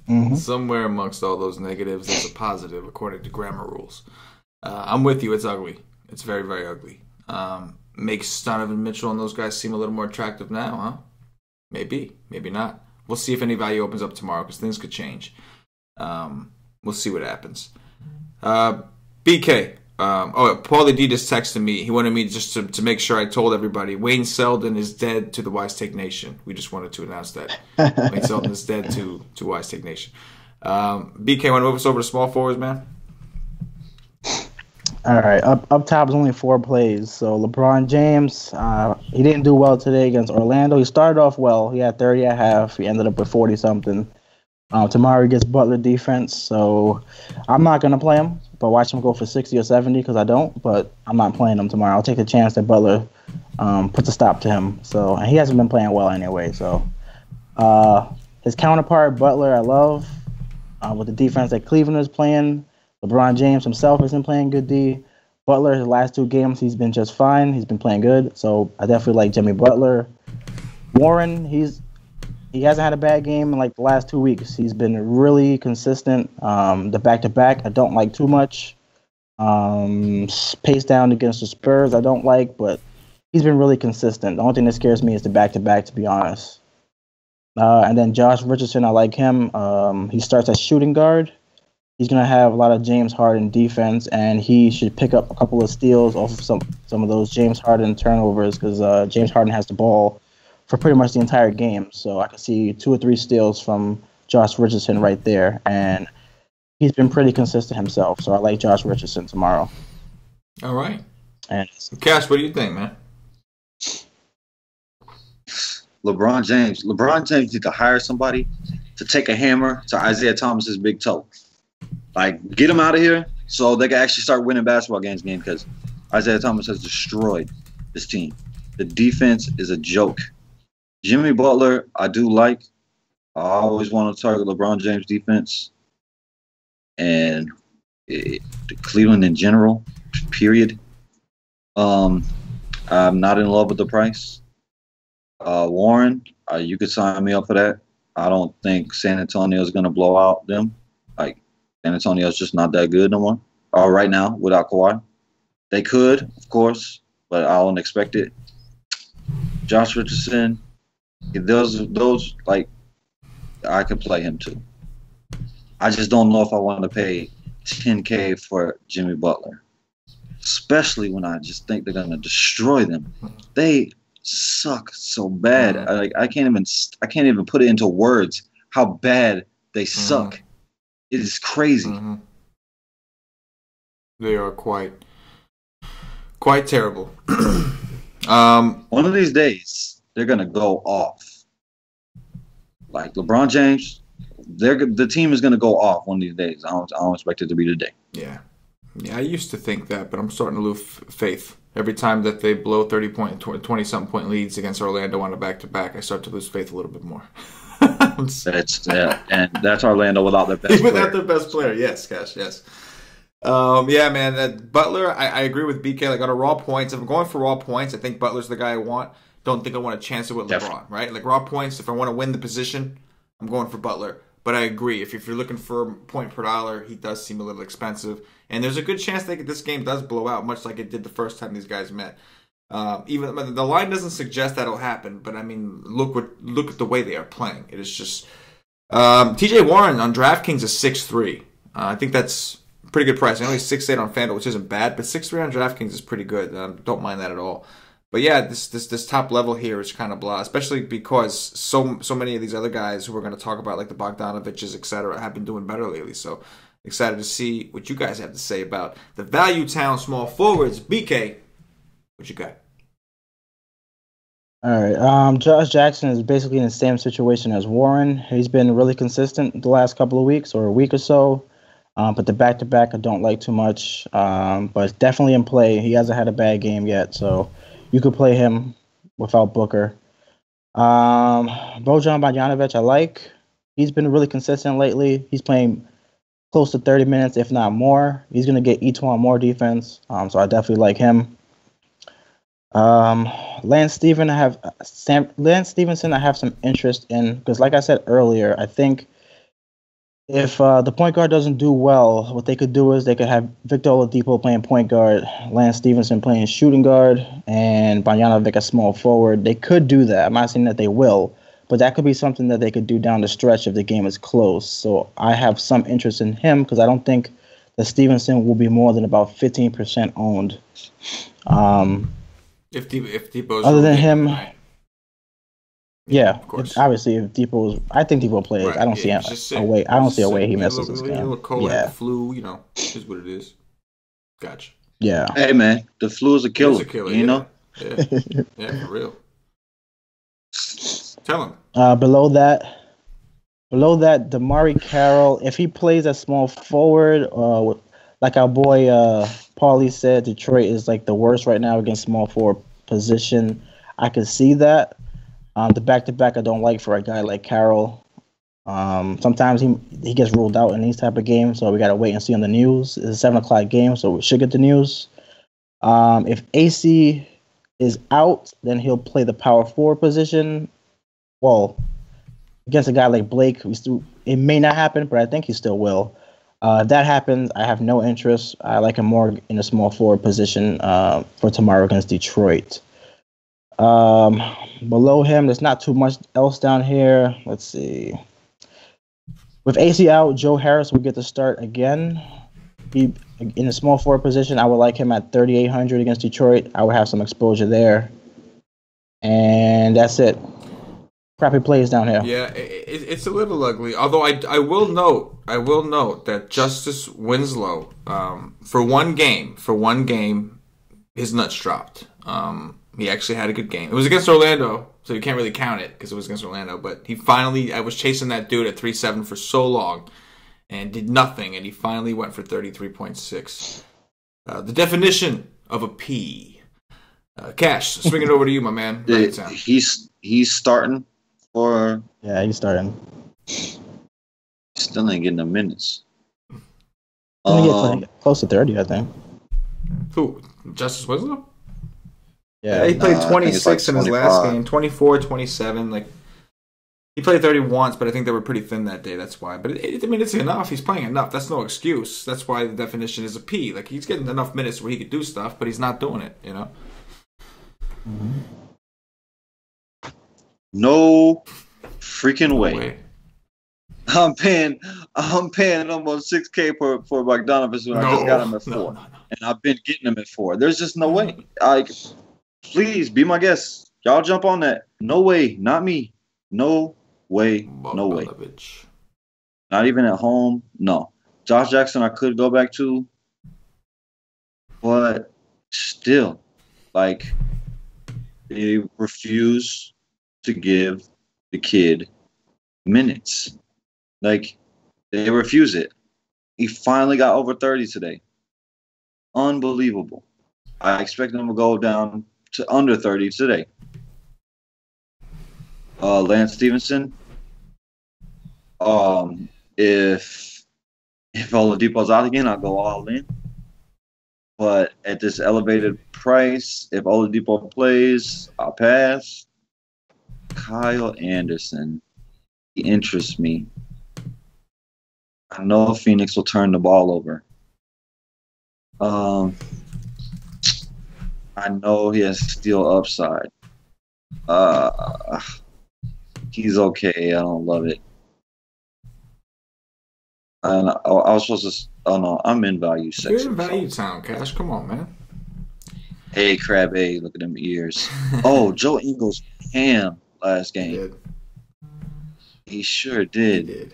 Mm-hmm. Somewhere amongst all those negatives, there's a positive, according to grammar rules. I'm with you. It's ugly. It's very, very ugly. Makes Donovan Mitchell and those guys seem a little more attractive now, huh? Maybe. Maybe not. We'll see if any value opens up tomorrow because things could change. We'll see what happens. BK. Paulie D just texted me. He wanted me just to make sure I told everybody Wayne Selden is dead to the Wise Take Nation. We just wanted to announce that. Wayne Selden is dead to Wise Take Nation. BK, want to move us over to small forwards, man? All right, up top is only 4 plays. So LeBron James, he didn't do well today against Orlando. He started off well. He had 30 at half. He ended up with 40-something. Tomorrow he gets Butler defense, so I'm not going to play him, but watch him go for 60 or 70 because I don't, but I'm not playing him tomorrow. I'll take the chance that Butler puts a stop to him. So, and he hasn't been playing well anyway. So his counterpart, Butler, I love. With the defense that Cleveland is playing, LeBron James himself isn't playing good D. Butler, his last 2 games, he's been just fine. He's been playing good. So I definitely like Jimmy Butler. Warren, he hasn't had a bad game in like the last 2 weeks. He's been really consistent. The back-to-back, I don't like too much. Pace down against the Spurs, I don't like, but he's been really consistent. The only thing that scares me is the back-to-back, to be honest. And then Josh Richardson, I like him. He starts as shooting guard. He's going to have a lot of James Harden defense, and he should pick up a couple of steals off of some of those James Harden turnovers because James Harden has the ball for pretty much the entire game. So I can see 2 or 3 steals from Josh Richardson right there, and he's been pretty consistent himself. So I like Josh Richardson tomorrow. All right. And Cash, what do you think, man? LeBron James needs to hire somebody to take a hammer to Isaiah Thomas's big toe. Like, get him out of here so they can actually start winning basketball games again because Isaiah Thomas has destroyed this team. The defense is a joke. Jimmy Butler, I do like. I always want to target LeBron James' defense. And Cleveland in general, period. I'm not in love with the price. Warren, you could sign me up for that. I don't think San Antonio is going to blow out them. Like, San Antonio's just not that good no more. Right now, without Kawhi. They could, of course, but I don't expect it. Josh Richardson, those like, I could play him too. I just don't know if I want to pay $10K for Jimmy Butler, especially when I just think they're going to destroy them. They suck so bad. I can't even put it into words how bad they suck. It is crazy. They are quite terrible. One of these days, they're gonna go off. Like LeBron James, the team is gonna go off one of these days. I don't expect it to be today. Yeah, I used to think that, but I'm starting to lose faith. Every time that they blow 20-something point leads against Orlando on a back-to-back, I start to lose faith a little bit more. And that's Orlando without their best player. Without their best player, yes, Cash, yes. Yeah, man, that Butler, I agree with BK. Like, on a raw points, if I'm going for raw points, I think Butler's the guy I want. Don't think I want to chance it with LeBron, right? Like, raw points, if I want to win the position, I'm going for Butler. But I agree, if you're looking for point per dollar, he does seem a little expensive. And there's a good chance that this game does blow out, much like it did the first time these guys met. Even the line doesn't suggest that'll happen, but I mean, look at the way they are playing. It is just TJ Warren on DraftKings is 6'3". I think that's a pretty good price. I know he's 6'8" on FanDuel, which isn't bad, but 6'3" on DraftKings is pretty good. Don't mind that at all. But yeah, this top level here is kind of blah, especially because so many of these other guys who we're going to talk about, like the Bogdanoviches, etc., have been doing better lately. So excited to see what you guys have to say about the value town small forwards. BK, what you got? All right. Josh Jackson is basically in the same situation as Warren. He's been really consistent the last couple of weeks or a week or so. But the back-to-back I don't like too much. But it's definitely in play. He hasn't had a bad game yet, so you could play him without Booker. Bojan Bogdanovic I like. He's been really consistent lately. He's playing close to 30 minutes, if not more. He's going to get each one more defense, so I definitely like him. Lance Stevenson, I have some interest in because, like I said earlier, I think if the point guard doesn't do well, what they could do is they could have Victor Oladipo playing point guard, Lance Stevenson playing shooting guard, and Bogdanovic a small forward. They could do that. I'm not saying that they will, but that could be something that they could do down the stretch if the game is close. So I have some interest in him because I don't think that Stevenson will be more than about 15% owned. If Depot's other than him, right. Yeah, of course. Obviously, if Depot's, I think Depot plays. Right, I don't see a way. I don't see a way he misses this game. A little cold, the flu, is what it is. Gotcha. Yeah. Hey man, the flu is a killer. You know. Yeah. Yeah, for real. Tell him. Below that, Damari Carroll, if he plays a small forward, like our boy Paulie said, Detroit is like the worst right now against small forward position. I could see that. The back-to-back I don't like for a guy like Carroll. Sometimes he gets ruled out in these type of games, so we got to wait and see on the news. It's a 7 o'clock game, so we should get the news. If AC is out, then he'll play the power forward position. Well, against a guy like Blake, it may not happen, but I think he still will. If that happens, I have no interest. I like him more in a small forward position for tomorrow against Detroit. Below him, there's not too much else down here. Let's see. With AC out, Joe Harris will get the start again. He in a small forward position. I would like him at 3,800 against Detroit. I would have some exposure there. And that's it. Crappy plays down here. Yeah, it's a little ugly. Although I will note that Justice Winslow, for one game, his nuts dropped. He actually had a good game. It was against Orlando, so you can't really count it because it was against Orlando. But I was chasing that dude at 3.7 for so long and did nothing, and he finally went for 33.6. The definition of a P. Cash, swing it over to you, my man. Yeah, he's starting for. Yeah, he's starting. Still ain't getting the minutes. He gets like close to 30, I think. Who? Justice Winslow? Yeah, he played 26 like in his last game, 24, 27. Like he played 30 once, but I think they were pretty thin that day. That's why. But it's enough. He's playing enough. That's no excuse. That's why the definition is a P. Like he's getting enough minutes where he could do stuff, but he's not doing it. Mm-hmm. No freaking way. No way. I'm paying almost $6K for Bogdanovic when I just got him at 4. No. And I've been getting him at 4. There's just no way. Please be my guest. Y'all jump on that. No way. Not me. No way. No way. Not even at home. No. Josh Jackson I could go back to. But still, they refuse to give the kid minutes. They refuse it. He finally got over 30 today. Unbelievable. I expect him to go down to under 30 today. Lance Stevenson. If Oladipo's out again, I'll go all in. But at this elevated price, if Oladipo plays, I'll pass. Kyle Anderson. He interests me. I know Phoenix will turn the ball over. I know he has steal upside. He's okay. I don't love it. And I was supposed to. Oh no, I'm in value section. You're in value town, Cash. Come on, man. Hey, Crab A, look at them ears. Oh, Joe Ingles ham last He game. did. He sure He did. did.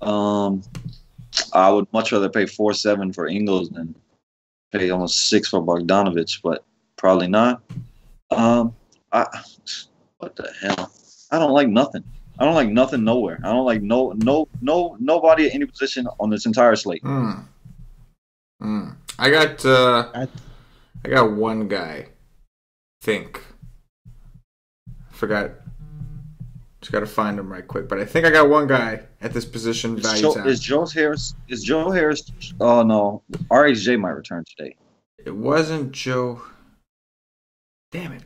I would much rather pay 4.7 for Ingles than pay almost 6 for Bogdanovich, but probably not. I what the hell? I don't like nothing. I don't like nothing nowhere. I don't like nobody at any position on this entire slate. I got one guy. Think. Forgot. Just got to find him right quick. But I think I got one guy at this position value time. Is Joe Harris? Oh no, RHJ might return today. It wasn't Joe. Damn it!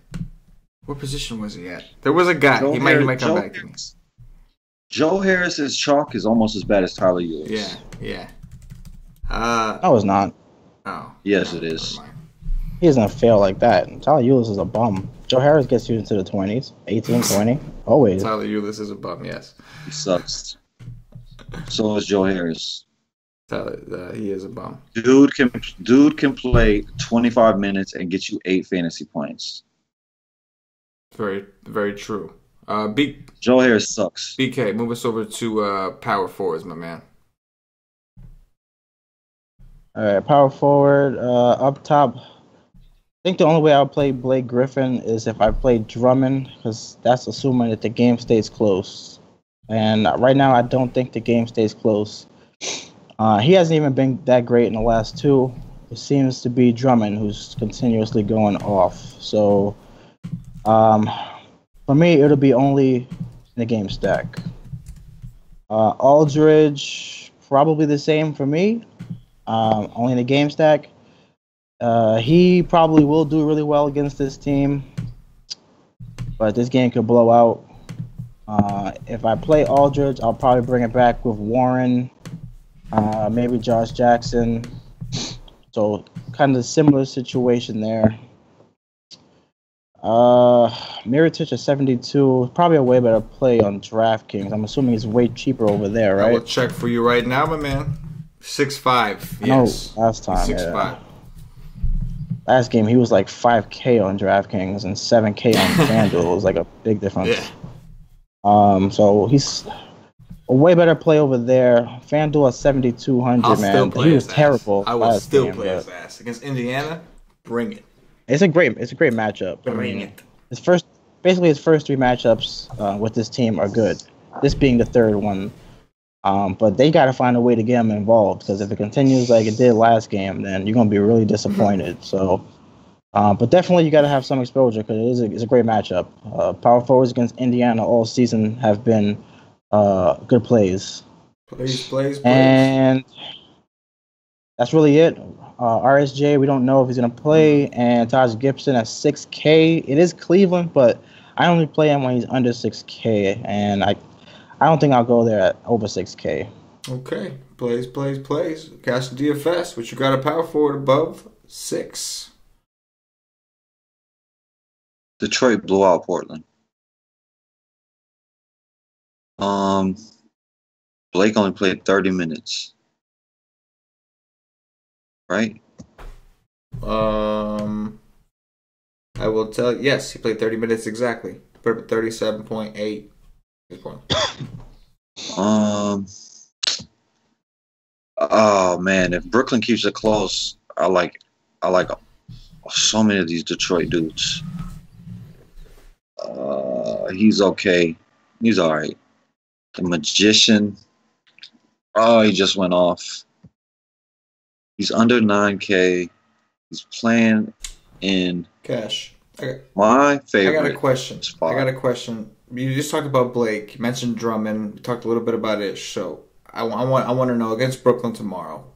What position was he at? There was a guy. He might come back to me. Joe Harris's chalk is almost as bad as Tyler Eulis. Yeah. No, it's not. Oh. Yes, it is. He doesn't fail like that. Tyler Eulis is a bum. Joe Harris gets you into the 20s, 18, 20, always. Tyler Eulis is a bum, yes. He sucks. So is Joe Harris. Tyler, he is a bum. Dude can play 25 minutes and get you 8 fantasy points. Very, very true. Joe Harris sucks. BK, move us over to power forwards, my man. All right, power forward, up top. I think the only way I'll play Blake Griffin is if I play Drummond, because that's assuming that the game stays close. And right now, I don't think the game stays close. He hasn't even been that great in the last two. It seems to be Drummond who's continuously going off. So, for me, it'll be only in the game stack. Aldridge, probably the same for me. Only in the game stack. He probably will do really well against this team, but this game could blow out. If I play Aldridge, I'll probably bring it back with Warren, maybe Josh Jackson. So kind of similar situation there. Mirotic at 72, probably a way better play on DraftKings. I'm assuming he's way cheaper over there, right? I will check for you right now, my man. 6'5", yes. Last time, 6'5". Last game, he was like 5K on DraftKings and 7K on FanDuel. It was like a big difference. Yeah. So he's a way better play over there. FanDuel at 7,200, man. He was terrible. I will still play his ass. Against Indiana, bring it. It's a great matchup. Bring it. His first 3 matchups with this team are good. This being the third one. But they got to find a way to get him involved, because if it continues like it did last game, then you're going to be really disappointed. So, but definitely you got to have some exposure, because it's a great matchup. Power forwards against Indiana all season have been good plays. Plays. And that's really it. RSJ, we don't know if he's going to play. And Taj Gibson at 6K. It is Cleveland, but I only play him when he's under 6K. And I don't think I'll go there at over 6K. Okay. Plays. CashinDFS, which you got a power forward above 6. Detroit blew out Portland. Blake only played 30 minutes. Right? I will tell you, yes, he played 30 minutes exactly. Put up 37.8. Oh man, if Brooklyn keeps it close, I like so many of these Detroit dudes. He's okay. He's all right. The Magician. Oh, he just went off. He's under 9K. He's playing in Cash. my favorite. I got a question. Spot. You just talked about Blake. You mentioned Drummond. You talked a little bit about Ish. So I want to know, against Brooklyn tomorrow,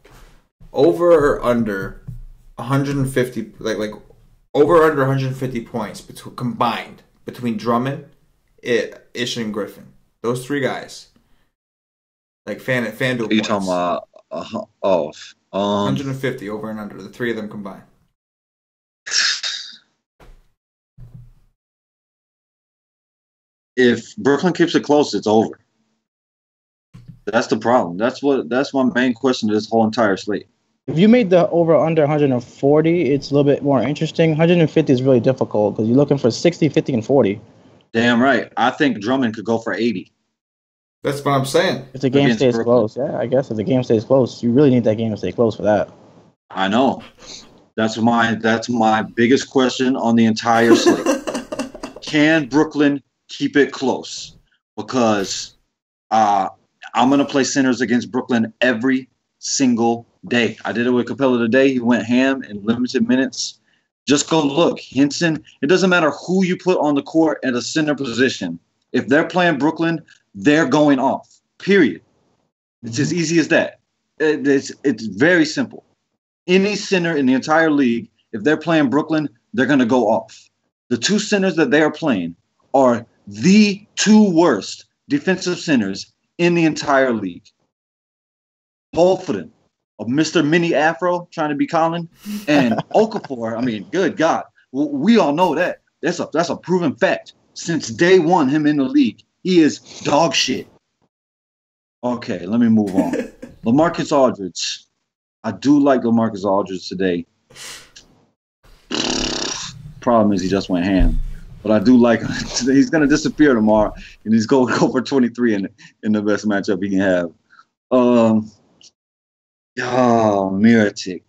over or under 150, like over or under 150 points combined between Drummond, Ish, and Griffin. Those 3 guys. Like FanDuel points. You talking about 150 over and under, the 3 of them combined. If Brooklyn keeps it close, it's over. That's the problem. That's my main question to this whole entire slate. If you made the over under 140, it's a little bit more interesting. 150 is really difficult because you're looking for 60, 50, and 40. Damn right. I think Drummond could go for 80. That's what I'm saying. If the game stays close, yeah, I guess if the game stays close, you really need that game to stay close for that. I know. That's my biggest question on the entire slate. Can Brooklyn keep it close? Because I'm gonna play centers against Brooklyn every single day. I did it with Capella today. He went ham in limited minutes. Just go look. Henson, it doesn't matter who you put on the court at a center position. If they're playing Brooklyn, they're going off. Period. It's as easy as that. It's very simple. Any center in the entire league, if they're playing Brooklyn, they're going to go off. The two centers that they are playing are the two worst defensive centers in the entire league. Both of them. Mr. Mini Afro trying to be Colin, and Okafor. I mean, good God, we all know that. That's a proven fact. Since day one, him in the league, he is dog shit. Okay, let me move on. LaMarcus Aldridge. I do like LaMarcus Aldridge today. Problem is he just went ham. But I do like him. He's going to disappear tomorrow, and he's going to go for 23 in the best matchup he can have. Mirotic.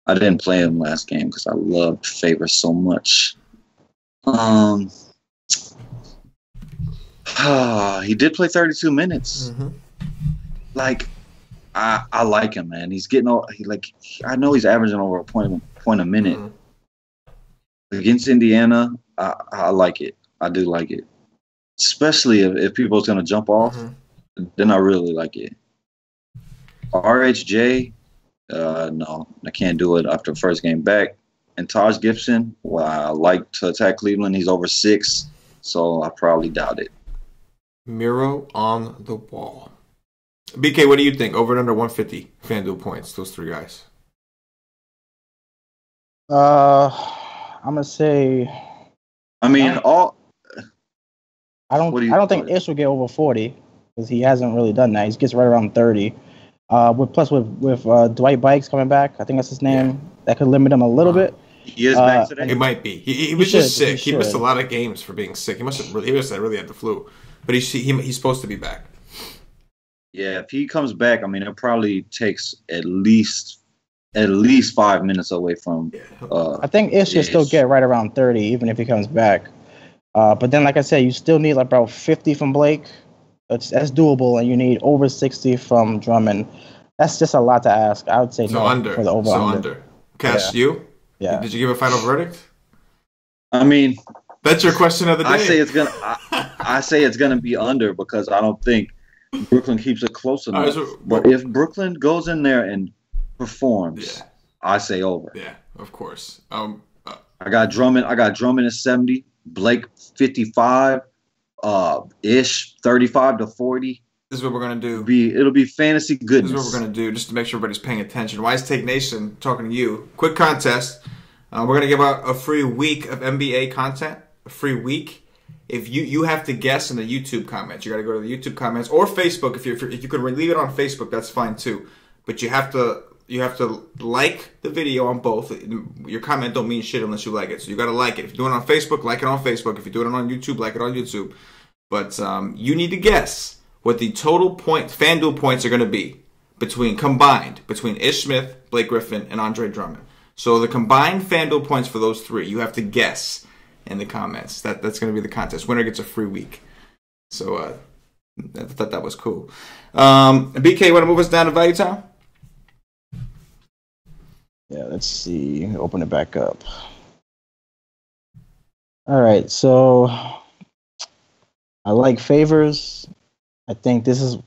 I didn't play him last game because I loved Favor so much. He did play 32 minutes. Mm-hmm. Like, I like him, man. He's getting all I know he's averaging over a point a minute. Mm-hmm. Against Indiana, I like it. I do like it. Especially if people's gonna jump off, then I really like it. RHJ, no, I can't do it after the first game back. And Taj Gibson, well, I like to attack Cleveland. He's over 6, so I probably doubt it. Miro on the wall. BK, what do you think? Over and under 150 FanDuel points, those three guys. I'm gonna say. I mean, I don't think Ish will get over 40 because he hasn't really done that. He gets right around 30. With Dwight Bikes coming back, I think that's his name. That could limit him a little bit. He is back today. It might be. He was just sick. He missed a lot of games for being sick. He must have really had the flu. But he's supposed to be back. Yeah, if he comes back, I mean, it probably takes at least 5 minutes away from. I think Ish should still get right around 30, even if he comes back. But then, like I said, you still need like about 50 from Blake. That's doable, and you need over 60 from Drummond. That's just a lot to ask. I would say no under. For the over. Under. Cash, you? Yeah. Did you give a final verdict? I mean, that's your question of the day. I say it's gonna be under because I don't think Brooklyn keeps it close enough. But if Brooklyn goes in there and performs, I say over. Yeah, of course. I got Drummond at 70, Blake 55, Ish 35 to 40. This is what we're gonna do. It'll be fantasy goodness. This is what we're gonna do, just to make sure everybody's paying attention. Wise Take Nation, talking to you. Quick contest. We're gonna give out a free week of NBA content. A free week. If you have to guess in the YouTube comments, you got to go to the YouTube comments or Facebook. If you could leave it on Facebook, that's fine too. But you have to like the video on both. Your comment don't mean shit unless you like it. So you got to like it. If you're doing it on Facebook, like it on Facebook. If you're doing it on YouTube, like it on YouTube. But you need to guess what the total FanDuel points are going to be combined between Ish Smith, Blake Griffin, and Andre Drummond. So the combined FanDuel points for those three, you have to guess in the comments. That's going to be the contest. Winner gets a free week. So I thought that was cool. BK, you want to move us down to Value Town? Yeah, let's see. Open it back up. All right, so I like Favors. I think this is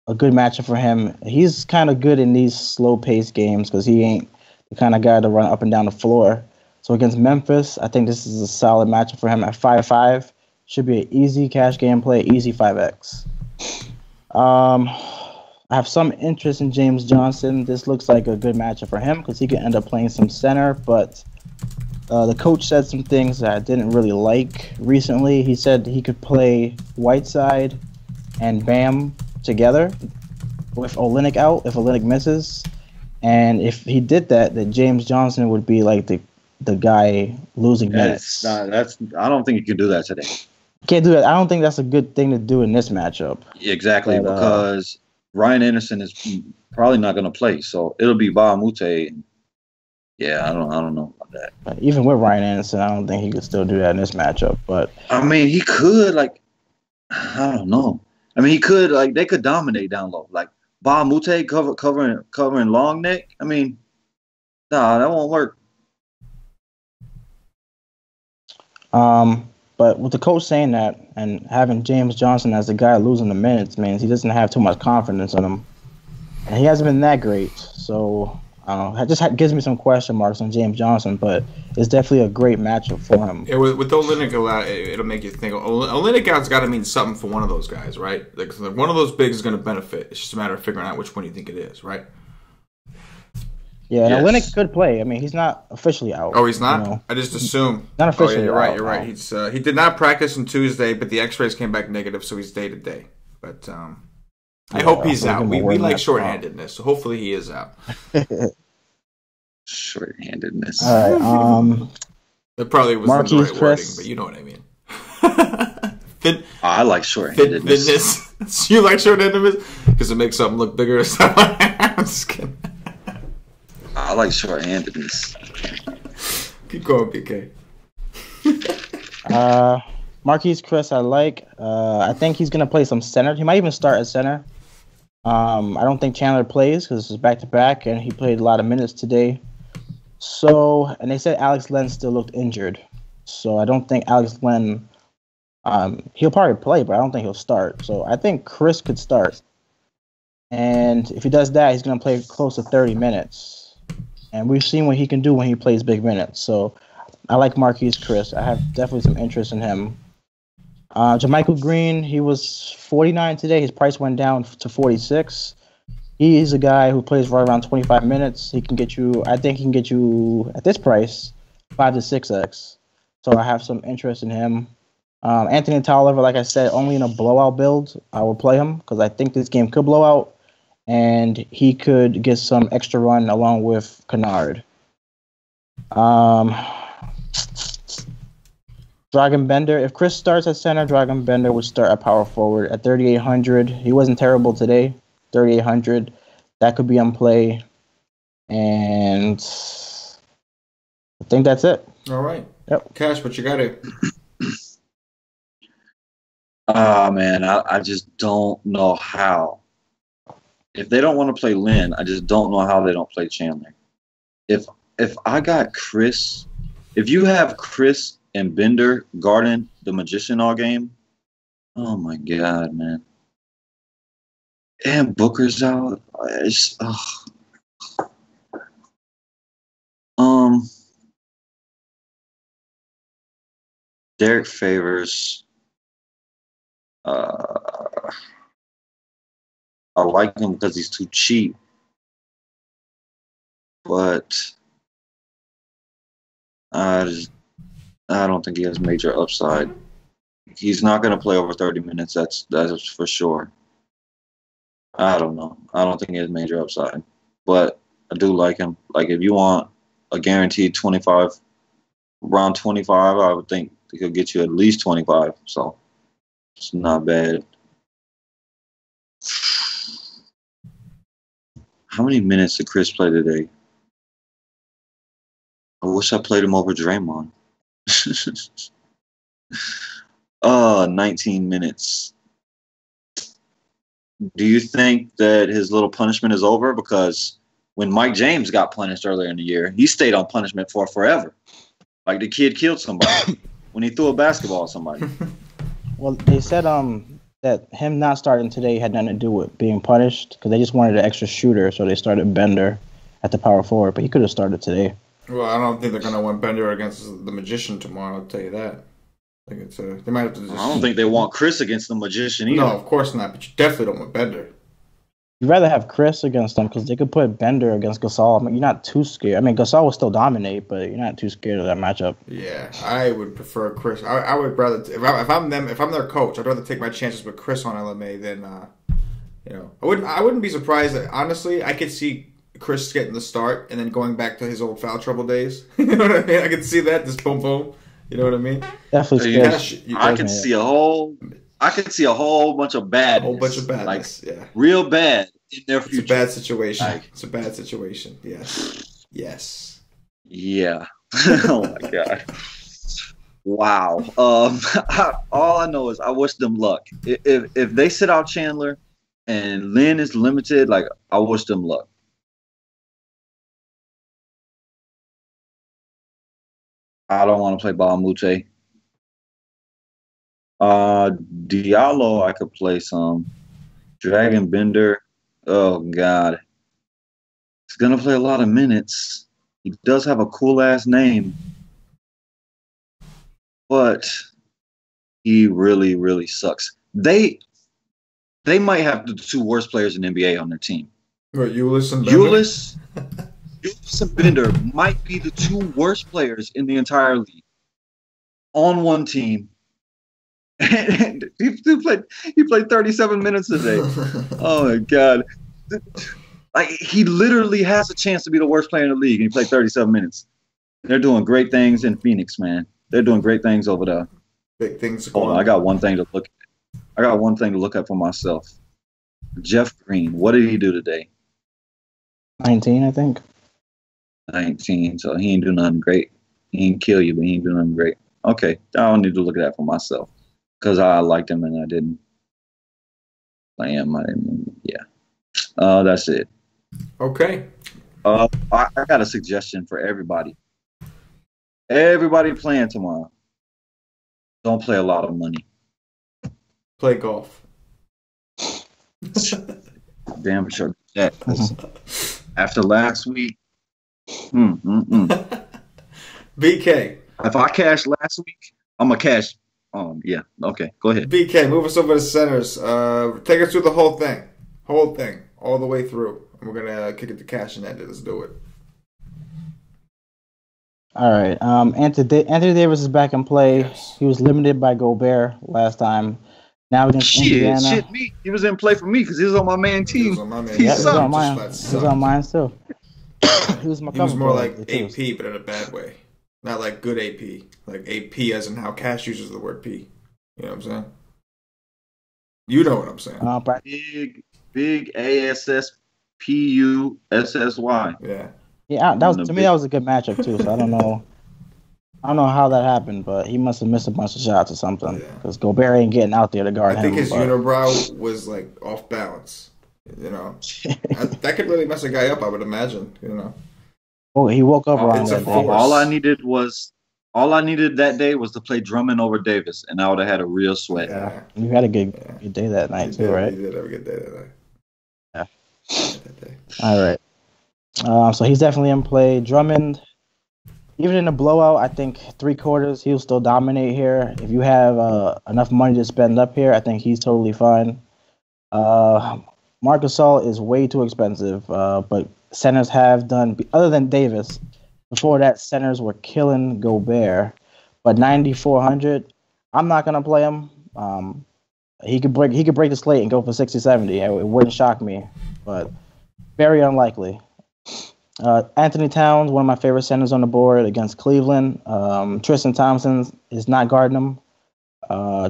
a good matchup for him. He's kind of good in these slow-paced games because he ain't the kind of guy to run up and down the floor. So against Memphis, I think this is a solid matchup for him at 5-5. Should be an easy cash game play, easy 5x. I have some interest in James Johnson. This looks like a good matchup for him because he can end up playing some center, but The coach said some things that I didn't really like recently. He said he could play Whiteside and Bam together with Olynyk out if Olynyk misses. And if he did that, that James Johnson would be like the guy losing minutes. I don't think you can do that today. Can't do that. I don't think that's a good thing to do in this matchup. Exactly, but, because Ryan Anderson is probably not going to play, so it'll be Bahamute. Yeah, I don't know about that. Even with Ryan Anderson, I don't think he could still do that in this matchup. But I mean, he could. Like, I don't know. I mean, he could. Like, they could dominate down low. Like Bahamute covering long neck. I mean, nah, that won't work. But with the coach saying that and having James Johnson as the guy losing the minutes means he doesn't have too much confidence in him. And he hasn't been that great. So, I don't know. It just gives me some question marks on James Johnson, but it's definitely a great matchup for him. Yeah, with Olynyk out, it'll make you think. Olynyk out's got to mean something for one of those guys, right? Like one of those bigs is going to benefit. It's just a matter of figuring out which one you think it is, right? Yeah, and Olynyk could play. I mean, he's not officially out. Oh, he's not? You know? I just assume. Not officially you're right. out. He did not practice on Tuesday, but the X-rays came back negative, so he's day-to-day. But I hope he's out. We like shorthandedness, so hopefully he is out. Shorthandedness. All right. That probably was the right wording, but you know what I mean. I like shorthandedness. Fitness. You like shorthandedness? Because it makes something look bigger. I'm just kidding. I like shorthandedness. Keep going, BK. Marquise Chris, I like. I think he's going to play some center. He might even start at center. I don't think Chandler plays because it's back-to-back, and he played a lot of minutes today. So, and they said Alex Len still looked injured. So I don't think Alex Len, he'll probably play, but I don't think he'll start. So I think Chris could start. And if he does that, he's going to play close to 30 minutes. And we've seen what he can do when he plays big minutes. So I like Marquise Chris. I have definitely some interest in him. JaMychal Green, he was 49 today. His price went down to 46. He's a guy who plays right around 25 minutes. He can get you, I think he can get you, at this price, 5 to 6x. So I have some interest in him. Anthony Tolliver, like I said, only in a blowout build, I will play him because I think this game could blow out. And he could get some extra run along with Kennard. Dragon Bender. If Chris starts at center, Dragon Bender would start at power forward at 3,800. He wasn't terrible today. 3,800. That could be on play. And I think that's it. All right. Yep. Cash, what you got here? Man, I just don't know how. If they don't want to play Lynn, I just don't know how they don't play Chandler. If I got Chris, if you have Chris and Bender guarding the Magician all game, oh my God, man. And Booker's out. It's, Derek Favors. I like him because he's too cheap, but I don't think he has major upside. He's not going to play over 30 minutes. That's for sure. I don't know. I don't think he has major upside, but I do like him. Like if you want a guaranteed 25, around 25, I would think he could get you at least 25. So it's not bad. How many minutes did Chris play today? I wish I played him over Draymond. 19 minutes. Do you think that his little punishment is over? Because when Mike James got punished earlier in the year, he stayed on punishment for forever. Like the kid killed somebody when he threw a basketball at somebody. Well, they said that him not starting today had nothing to do with being punished because they just wanted an extra shooter, so they started Bender at the power forward, but he could have started today. Well, I don't think they're going to want Bender against the Magician tomorrow, I'll tell you that. I think it's they might have to just... I don't think they want Chris against the Magician either. No, of course not, but you definitely don't want Bender. You'd rather have Chris against them because they could put Bender against Gasol. I mean, you're not too scared. I mean, Gasol will still dominate, but you're not too scared of that matchup. Yeah, I would prefer Chris. I would rather if I'm their coach, I'd rather take my chances with Chris on LMA than I wouldn't be surprised that honestly I could see Chris getting the start and then going back to his old foul trouble days. You know what I mean? I could see that just boom boom. You know what I mean? Definitely scared. I could see a whole bunch of badness. A whole bunch of badness, like, real bad in their future. It's a bad situation. It's a bad situation. Yes. Yes. Yeah. Oh my God. Wow. All I know is I wish them luck. If they sit out Chandler and Lynn is limited, like I wish them luck. I don't want to play Bahamute. Diallo, I could play some. Dragon Bender. Oh God. He's gonna play a lot of minutes. He does have a cool ass name. But he really, really sucks. They might have the two worst players in the NBA on their team. What, Ulis and Bender? Ulis and Bender might be the two worst players in the entire league on one team. And he played 37 minutes today. Oh my God. Like he literally has a chance to be the worst player in the league and he played 37 minutes. They're doing great things in Phoenix, man. They're doing great things over there. Big things. Hold on, I got one thing to look at. I got one thing to look at for myself. Jeff Green, what did he do today? 19, I think. 19, so he ain't do nothing great. He ain't kill you, but he ain't do nothing great. Okay, I don't need to look at that for myself because I liked him and I didn't play him. Yeah. That's it. Okay. I got a suggestion for everybody. Everybody playing tomorrow. Don't play a lot of money. Play golf. Damn sure that. After last week, BK. If I cashed last week, I'm gonna cash. Yeah. Okay. Go ahead. BK, move us over to centers. Take us through the whole thing, all the way through. And we're gonna kick it to cash and end it. Let's do it. All right. Anthony Davis is back in play. Yes. He was limited by Gobert last time. Now against Indiana. Me. He was in play for me because he was on my main team. He was on my main He team. was on mine. He was on mine too. He was more like AP, but in a bad way. Not like good AP. Like AP as in how Cash uses the word P. You know what I'm saying? You know what I'm saying. Big ASSPUSSY. Yeah. Yeah, to me that was a good matchup too. So I don't know how that happened, but he must have missed a bunch of shots or something because Gobert ain't getting out there to guard him. I think his unibrow was like off balance. You know, that could really mess a guy up. I would imagine. You know. Oh, he woke up wrong that day. All I needed that day was to play Drummond over Davis, and I would have had a real sweat. Yeah, you had a good day that night too, right? You did have a good day that night. Yeah. All right. So he's definitely in play. Drummond, even in a blowout, I think 3/4 he'll still dominate here. If you have enough money to spend up here, I think he's totally fine. Marc Gasol is way too expensive, but centers have done, other than Davis, before that centers were killing Gobert. But 9,400, I'm not gonna play him. He could break the slate and go for 60, 70. It wouldn't shock me, but very unlikely. Anthony Towns, one of my favorite centers on the board against Cleveland. Tristan Thompson is not guarding him.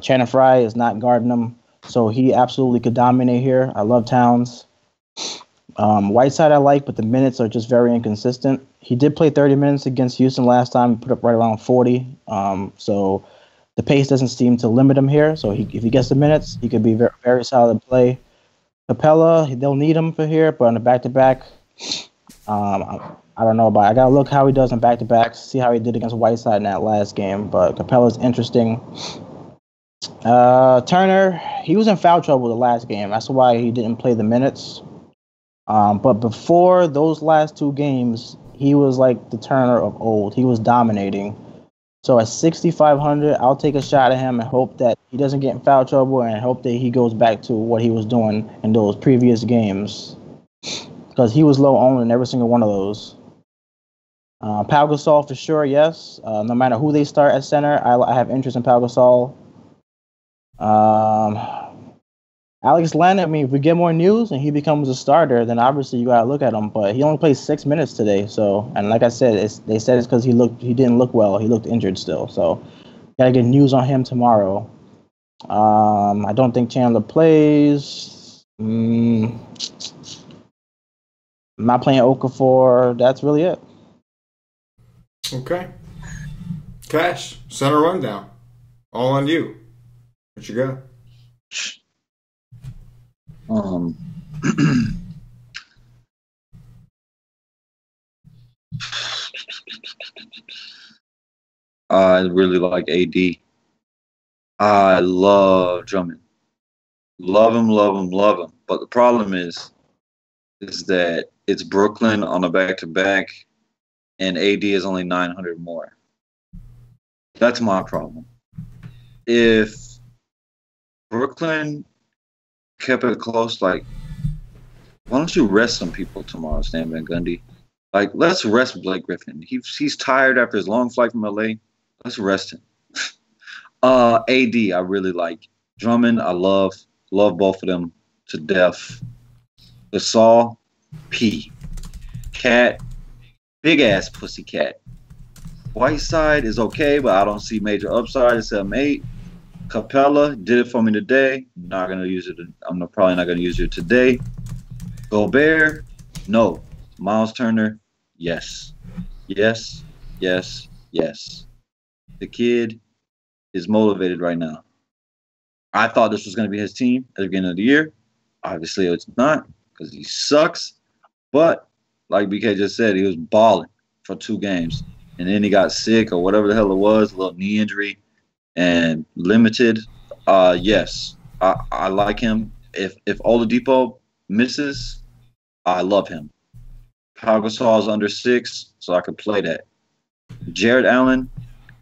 Channing Frye is not guarding him. So he absolutely could dominate here. I love Towns. Whiteside I like, but the minutes are just very inconsistent. He did play 30 minutes against Houston last time. He put up right around 40. So the pace doesn't seem to limit him here. So if he gets the minutes, he could be very, very solid play. Capella, they'll need him for here, but on the back-to-back, I don't know about it. I got to look how he does in back-to-backs, see how he did against Whiteside in that last game. But Capella's interesting. Turner, he was in foul trouble the last game. That's why he didn't play the minutes. But before those last two games, he was like the Turner of old. He was dominating. So at 6,500, I'll take a shot at him and hope that he doesn't get in foul trouble and hope that he goes back to what he was doing in those previous games. Because he was low owned in every single one of those. Pau Gasol for sure, yes. No matter who they start at center, I have interest in Pau Gasol. Alex Len, I mean, if we get more news and he becomes a starter, then obviously you gotta look at him. But he only played 6 minutes today, so and like I said, they said it's because he didn't look well. He looked injured still, so gotta get news on him tomorrow. I don't think Chandler plays. I'm not playing Okafor. That's really it. Okay. Cash, center rundown. All on you. What you got? I really like AD. I love Drummond. Love him, love him, love him. But the problem is that it's Brooklyn on a back-to-back, and AD is only 900 more. That's my problem. If Brooklyn kept it close, like, why don't you rest some people tomorrow, Stan Van Gundy? Like, let's rest Blake Griffin. He's tired after his long flight from LA. Let's rest him. AD, I really like. Drummond, I love both of them to death. Gasol, P. Cat, big ass pussy cat. Whiteside is okay, but I don't see major upside at 7-8. Capella did it for me today. Not gonna use it. I'm probably not gonna use it today. Gobert, no. Miles Turner, yes. Yes, yes, yes. The kid is motivated right now. I thought this was gonna be his team at the beginning of the year. Obviously, it's not because he sucks. But like BK just said, he was balling for 2 games, and then he got sick or whatever the hell it was, a little knee injury. And limited, yes, I like him. If Oladipo misses, I love him. Pau Gasol is under 6, so I could play that. Jared Allen,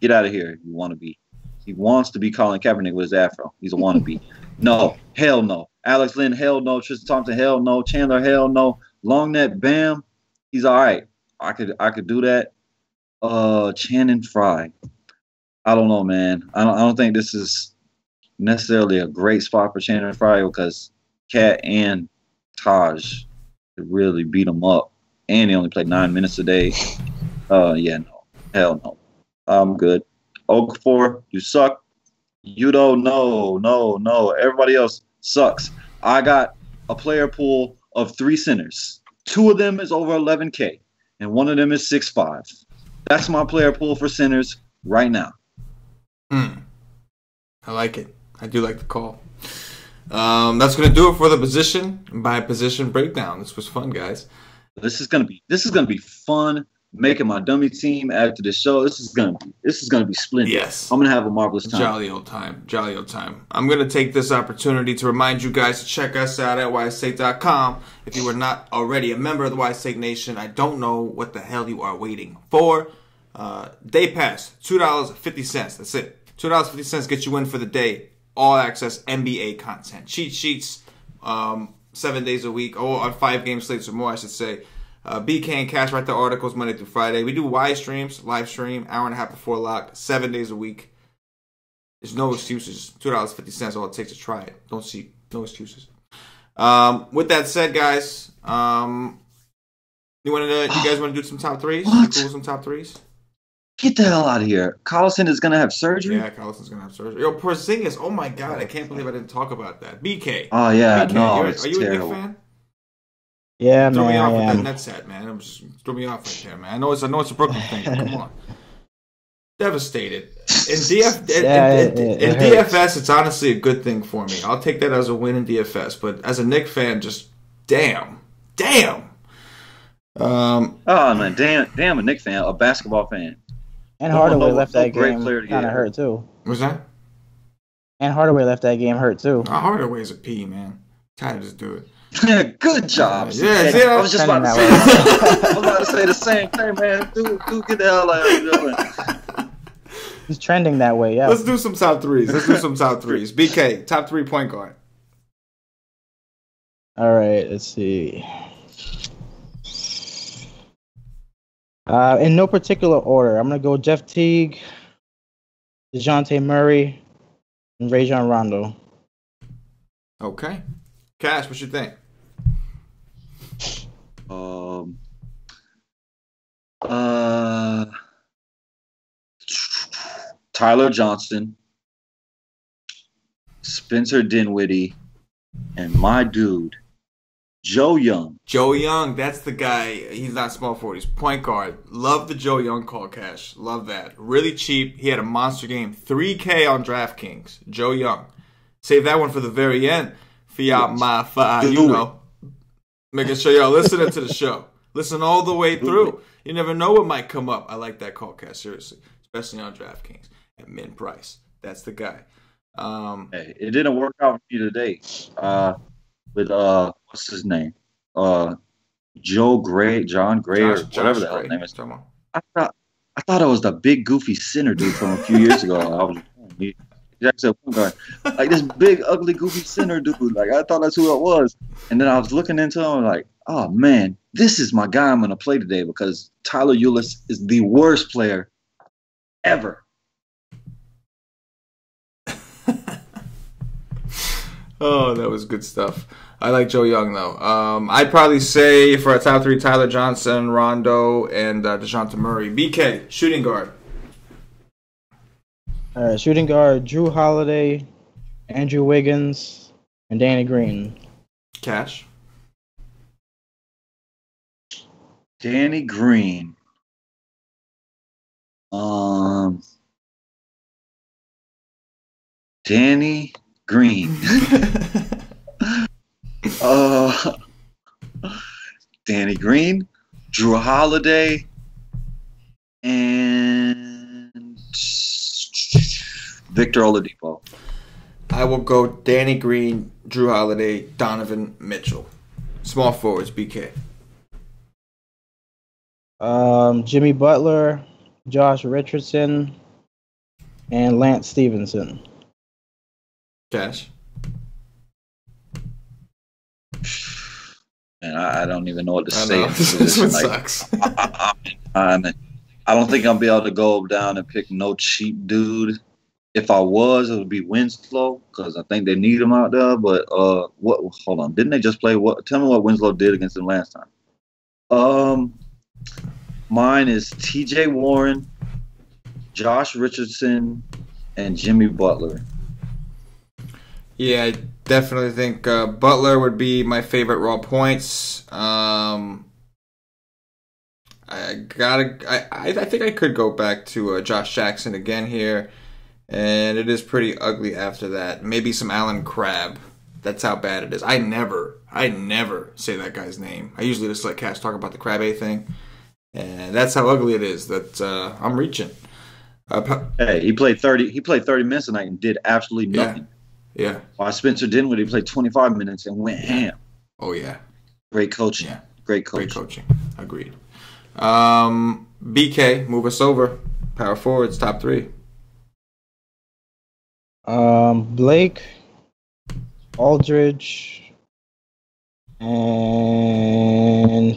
get out of here. You want to be? He wants to be Colin Kaepernick with his afro. He's a wannabe. No, hell no. Alex Len, hell no. Tristan Thompson, hell no. Chandler, hell no. Long net, Bam, he's all right. I could do that. Channing Frye. I don't know, man. I don't think this is necessarily a great spot for Channing Frye because Cat and Taj could really beat him up. And he only played 9 minutes a day. Yeah, no. Hell no. I'm good. Okafor, you suck. You don't know. No. Everybody else sucks. I got a player pool of 3 centers. 2 of them is over 11K, and 1 of them is 6'5". That's my player pool for centers right now. I like it. I do like the call. That's gonna do it for the position by position breakdown. This was fun, guys. This is gonna be fun. Making my dummy team after the show. This is gonna be splendid. Yes, I'm gonna have a marvelous time. Jolly old time. I'm gonna take this opportunity to remind you guys to check us out at wisestake.com. If you are not already a member of the Wisestake Nation, I don't know what the hell you are waiting for. Day pass, $2.50. That's it. $2.50 gets you in for the day. All access NBA content, cheat sheets, 7 days a week, or on 5 game slates or more, I should say. BK and Cash write the articles Monday through Friday. We do Y streams, live stream, hour and a half before lock, 7 days a week. There's no excuses. $2.50, all it takes to try it. Don't see no excuses. With that said, guys, you guys want to do some top threes? What? You cool with some top threes? Get the hell out of here. Collison is gonna have surgery. Yeah, Collison's gonna have surgery. Yo, Porzingis. Oh my God, I can't believe I didn't talk about that. BK. Oh yeah, BK, no, are it's you terrible. a big fan? Yeah, Threw me man, off I with am. that net set, man. It was threw me off right there, man. I know it's a Brooklyn thing. But come on, devastated. In DFS, it's honestly a good thing for me. I'll take that as a win in DFS. But as a Knicks fan, just damn. Oh man, damn, a Knicks fan, a basketball fan. And Hardaway left that great game player to kind of get. hurt too. What's that? And Hardaway left that game hurt too. Hardaway's a P, man. Tired of this dude. Good job. Yeah, see, I was just about to say. I was about to say the same thing, man. Dude, get the hell out of here. He's trending that way, yeah. Let's do some top threes. BK, top 3 point guard. All right, let's see. In no particular order, I'm going to go Jeff Teague, DeJounte Murray, and Rajon Rondo. Okay. Cash, what you think? Tyler Johnson, Spencer Dinwiddie, and my dude, Joe Young. Joe Young, that's the guy. He's not small forward. He's point guard. Love the Joe Young call, Cash. Love that. Really cheap. He had a monster game. 3K on DraftKings. Joe Young. Save that one for the very end. Fiat my fi, you know. Making sure y'all listening to the show. Listen all the way through. You never know what might come up. I like that call, Cash. Seriously. Especially on DraftKings. At mint price. That's the guy. Hey, it didn't work out for you today. With what's his name? John Gray, or whatever the hell his name is. I thought it was the big goofy center dude from a few years ago. I was he's actually a point guard. Like this big ugly goofy center dude. Like I thought that's who it was. And then I was looking into him like, oh man, this is my guy I'm gonna play today because Tyler Ulis is the worst player ever. Oh, that was good stuff. I like Joe Young, though. I'd probably say for a top 3, Tyler Johnson, Rondo, and DeJounte Murray. BK, shooting guard. Shooting guard, Drew Holiday, Andrew Wiggins, and Danny Green. Cash. Danny Green. Danny Green. Danny Green, Drew Holiday, and Victor Oladipo. I will go Danny Green, Drew Holiday, Donovan Mitchell. Small forwards, BK. Jimmy Butler, Josh Richardson, and Lance Stevenson. Cash. And I don't even know what to say. This one sucks. I don't think I'll be able to go down and pick no cheap dude. If I was, it would be Winslow because I think they need him out there. But what? Hold on, didn't they just play? What? Tell me what Winslow did against them last time. Mine is T.J. Warren, Josh Richardson, and Jimmy Butler. Yeah, I definitely think Butler would be my favorite raw points. I think I could go back to Josh Jackson again here, and it is pretty ugly after that. Maybe some Alan Crabb. That's how bad it is. I never say that guy's name. I usually just let Cash talk about the Crabbe thing, and that's how ugly it is. That I'm reaching. Hey, he played 30 minutes tonight and did absolutely nothing. Yeah. While Spencer Dinwiddie played 25 minutes and went ham. Oh, yeah. Great coaching. Yeah. Great coaching. Great coaching. Agreed. BK, move us over. Power forwards, top 3. Blake, Aldridge, and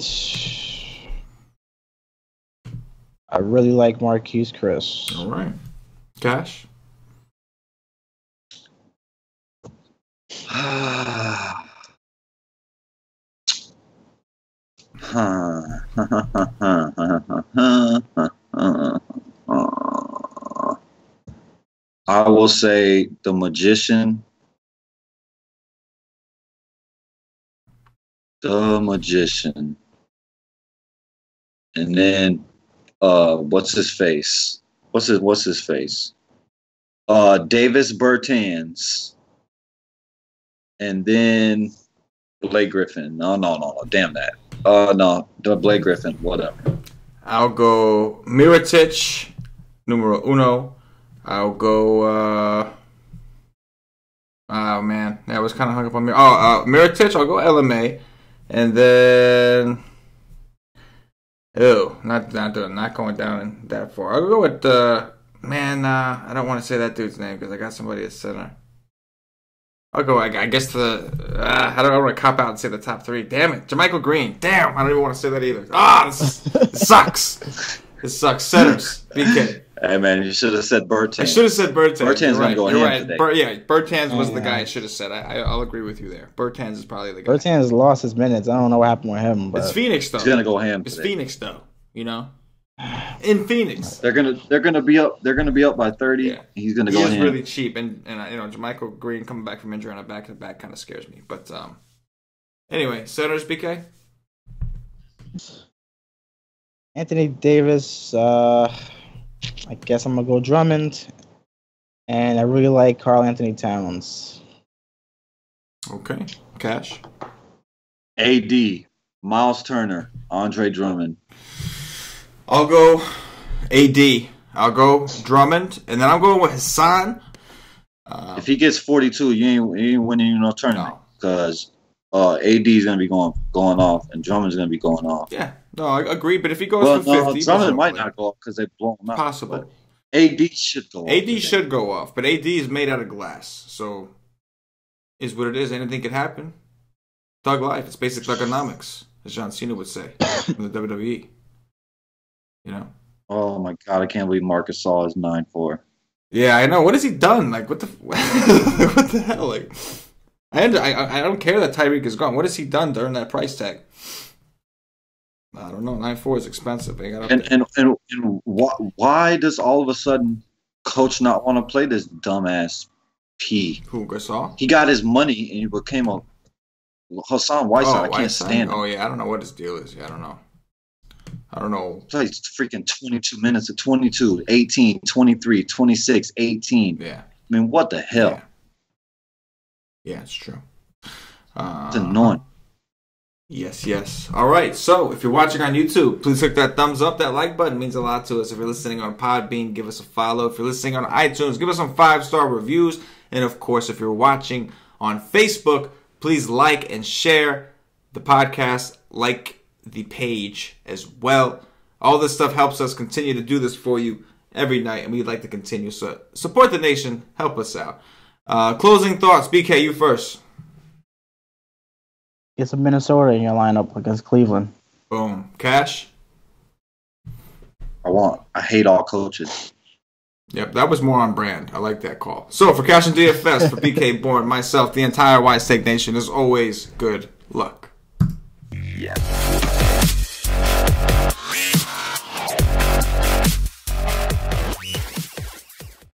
I really like Marquise Chris. All right. Cash? I will say the Magician. And then what's his face? What's his face? Davis Bertans. And then Blake Griffin. No. Damn that. No, Blake Griffin. Whatever. I'll go Mirotic, numero uno. I'll go. Oh man, I was kind of hung up on Mirotic. I'll go LMA, and then. Not going down that far. I'll go with Man, I don't want to say that dude's name because I got somebody at center. I'll go. I guess I don't want to cop out and say the top 3. Damn it, JaMychal Green. Damn, I don't even want to say that either. It sucks. It sucks. Centers, BK. Hey man, you should have said Bertans. I should have said Bertans. Bertans gonna go ham today. Bertans was the guy I should have said. I'll agree with you there. Bertans is probably the guy. Bertans lost his minutes. I don't know what happened with him, but it's Phoenix though. He's gonna go ham. It's Phoenix though. You know, in Phoenix, they're gonna be up. They're gonna be up by 30. Yeah. He's gonna go ham. He's really cheap, and JaMychal Green coming back from injury on a back-to-back kind of scares me. But anyway, centers, BK. Anthony Davis. I guess I'm gonna go Drummond, and I really like Karl Anthony Towns. Okay, Cash. AD, Miles Turner, Andre Drummond. I'll go AD. I'll go Drummond, and then I'm going with Hassan. If he gets 42, you ain't winning no tournament because AD is gonna be going off, and Drummond's gonna be going off. Yeah. No, I agree, but if he goes for 50... Drummond might not go off because they blow him out. Possible. AD should go off. AD should go off, but AD is made out of glass, so is what it is. Anything could happen. Thug life. It's basic thugonomics, as John Cena would say in the WWE. You know? Oh, my God. I can't believe Marcus Saul is 9'4". Yeah, I know. What has he done? Like, what the... what the hell? Like, I don't care that Tyreek is gone. What has he done during that price tag? I don't know. 9'4" is expensive. And why does all of a sudden coach not want to play this dumbass P? Who, Gasol? He got his money and he became a Hassan Whiteside. I can't stand him. Oh yeah, I don't know what his deal is. Yeah, I don't know. Plays freaking 22 minutes at 22, 18, 23, 26, 18. Yeah. I mean, what the hell? Yeah, it's true. It's annoying. Yes. All right. So if you're watching on YouTube, please click that thumbs up. That like button means a lot to us. If you're listening on Podbean, give us a follow. If you're listening on iTunes, give us some 5-star reviews. And of course, if you're watching on Facebook, please like and share the podcast, like the page as well. All this stuff helps us continue to do this for you every night, and we'd like to continue. So support the nation. Help us out. Closing thoughts. BK, you first. Get some Minnesota in your lineup against Cleveland. Boom. Cash? I hate all coaches. Yep, that was more on brand. I like that call. So for CashinDFS, for BK Born, myself, the entire White Steak Nation, as always, good luck. Yeah.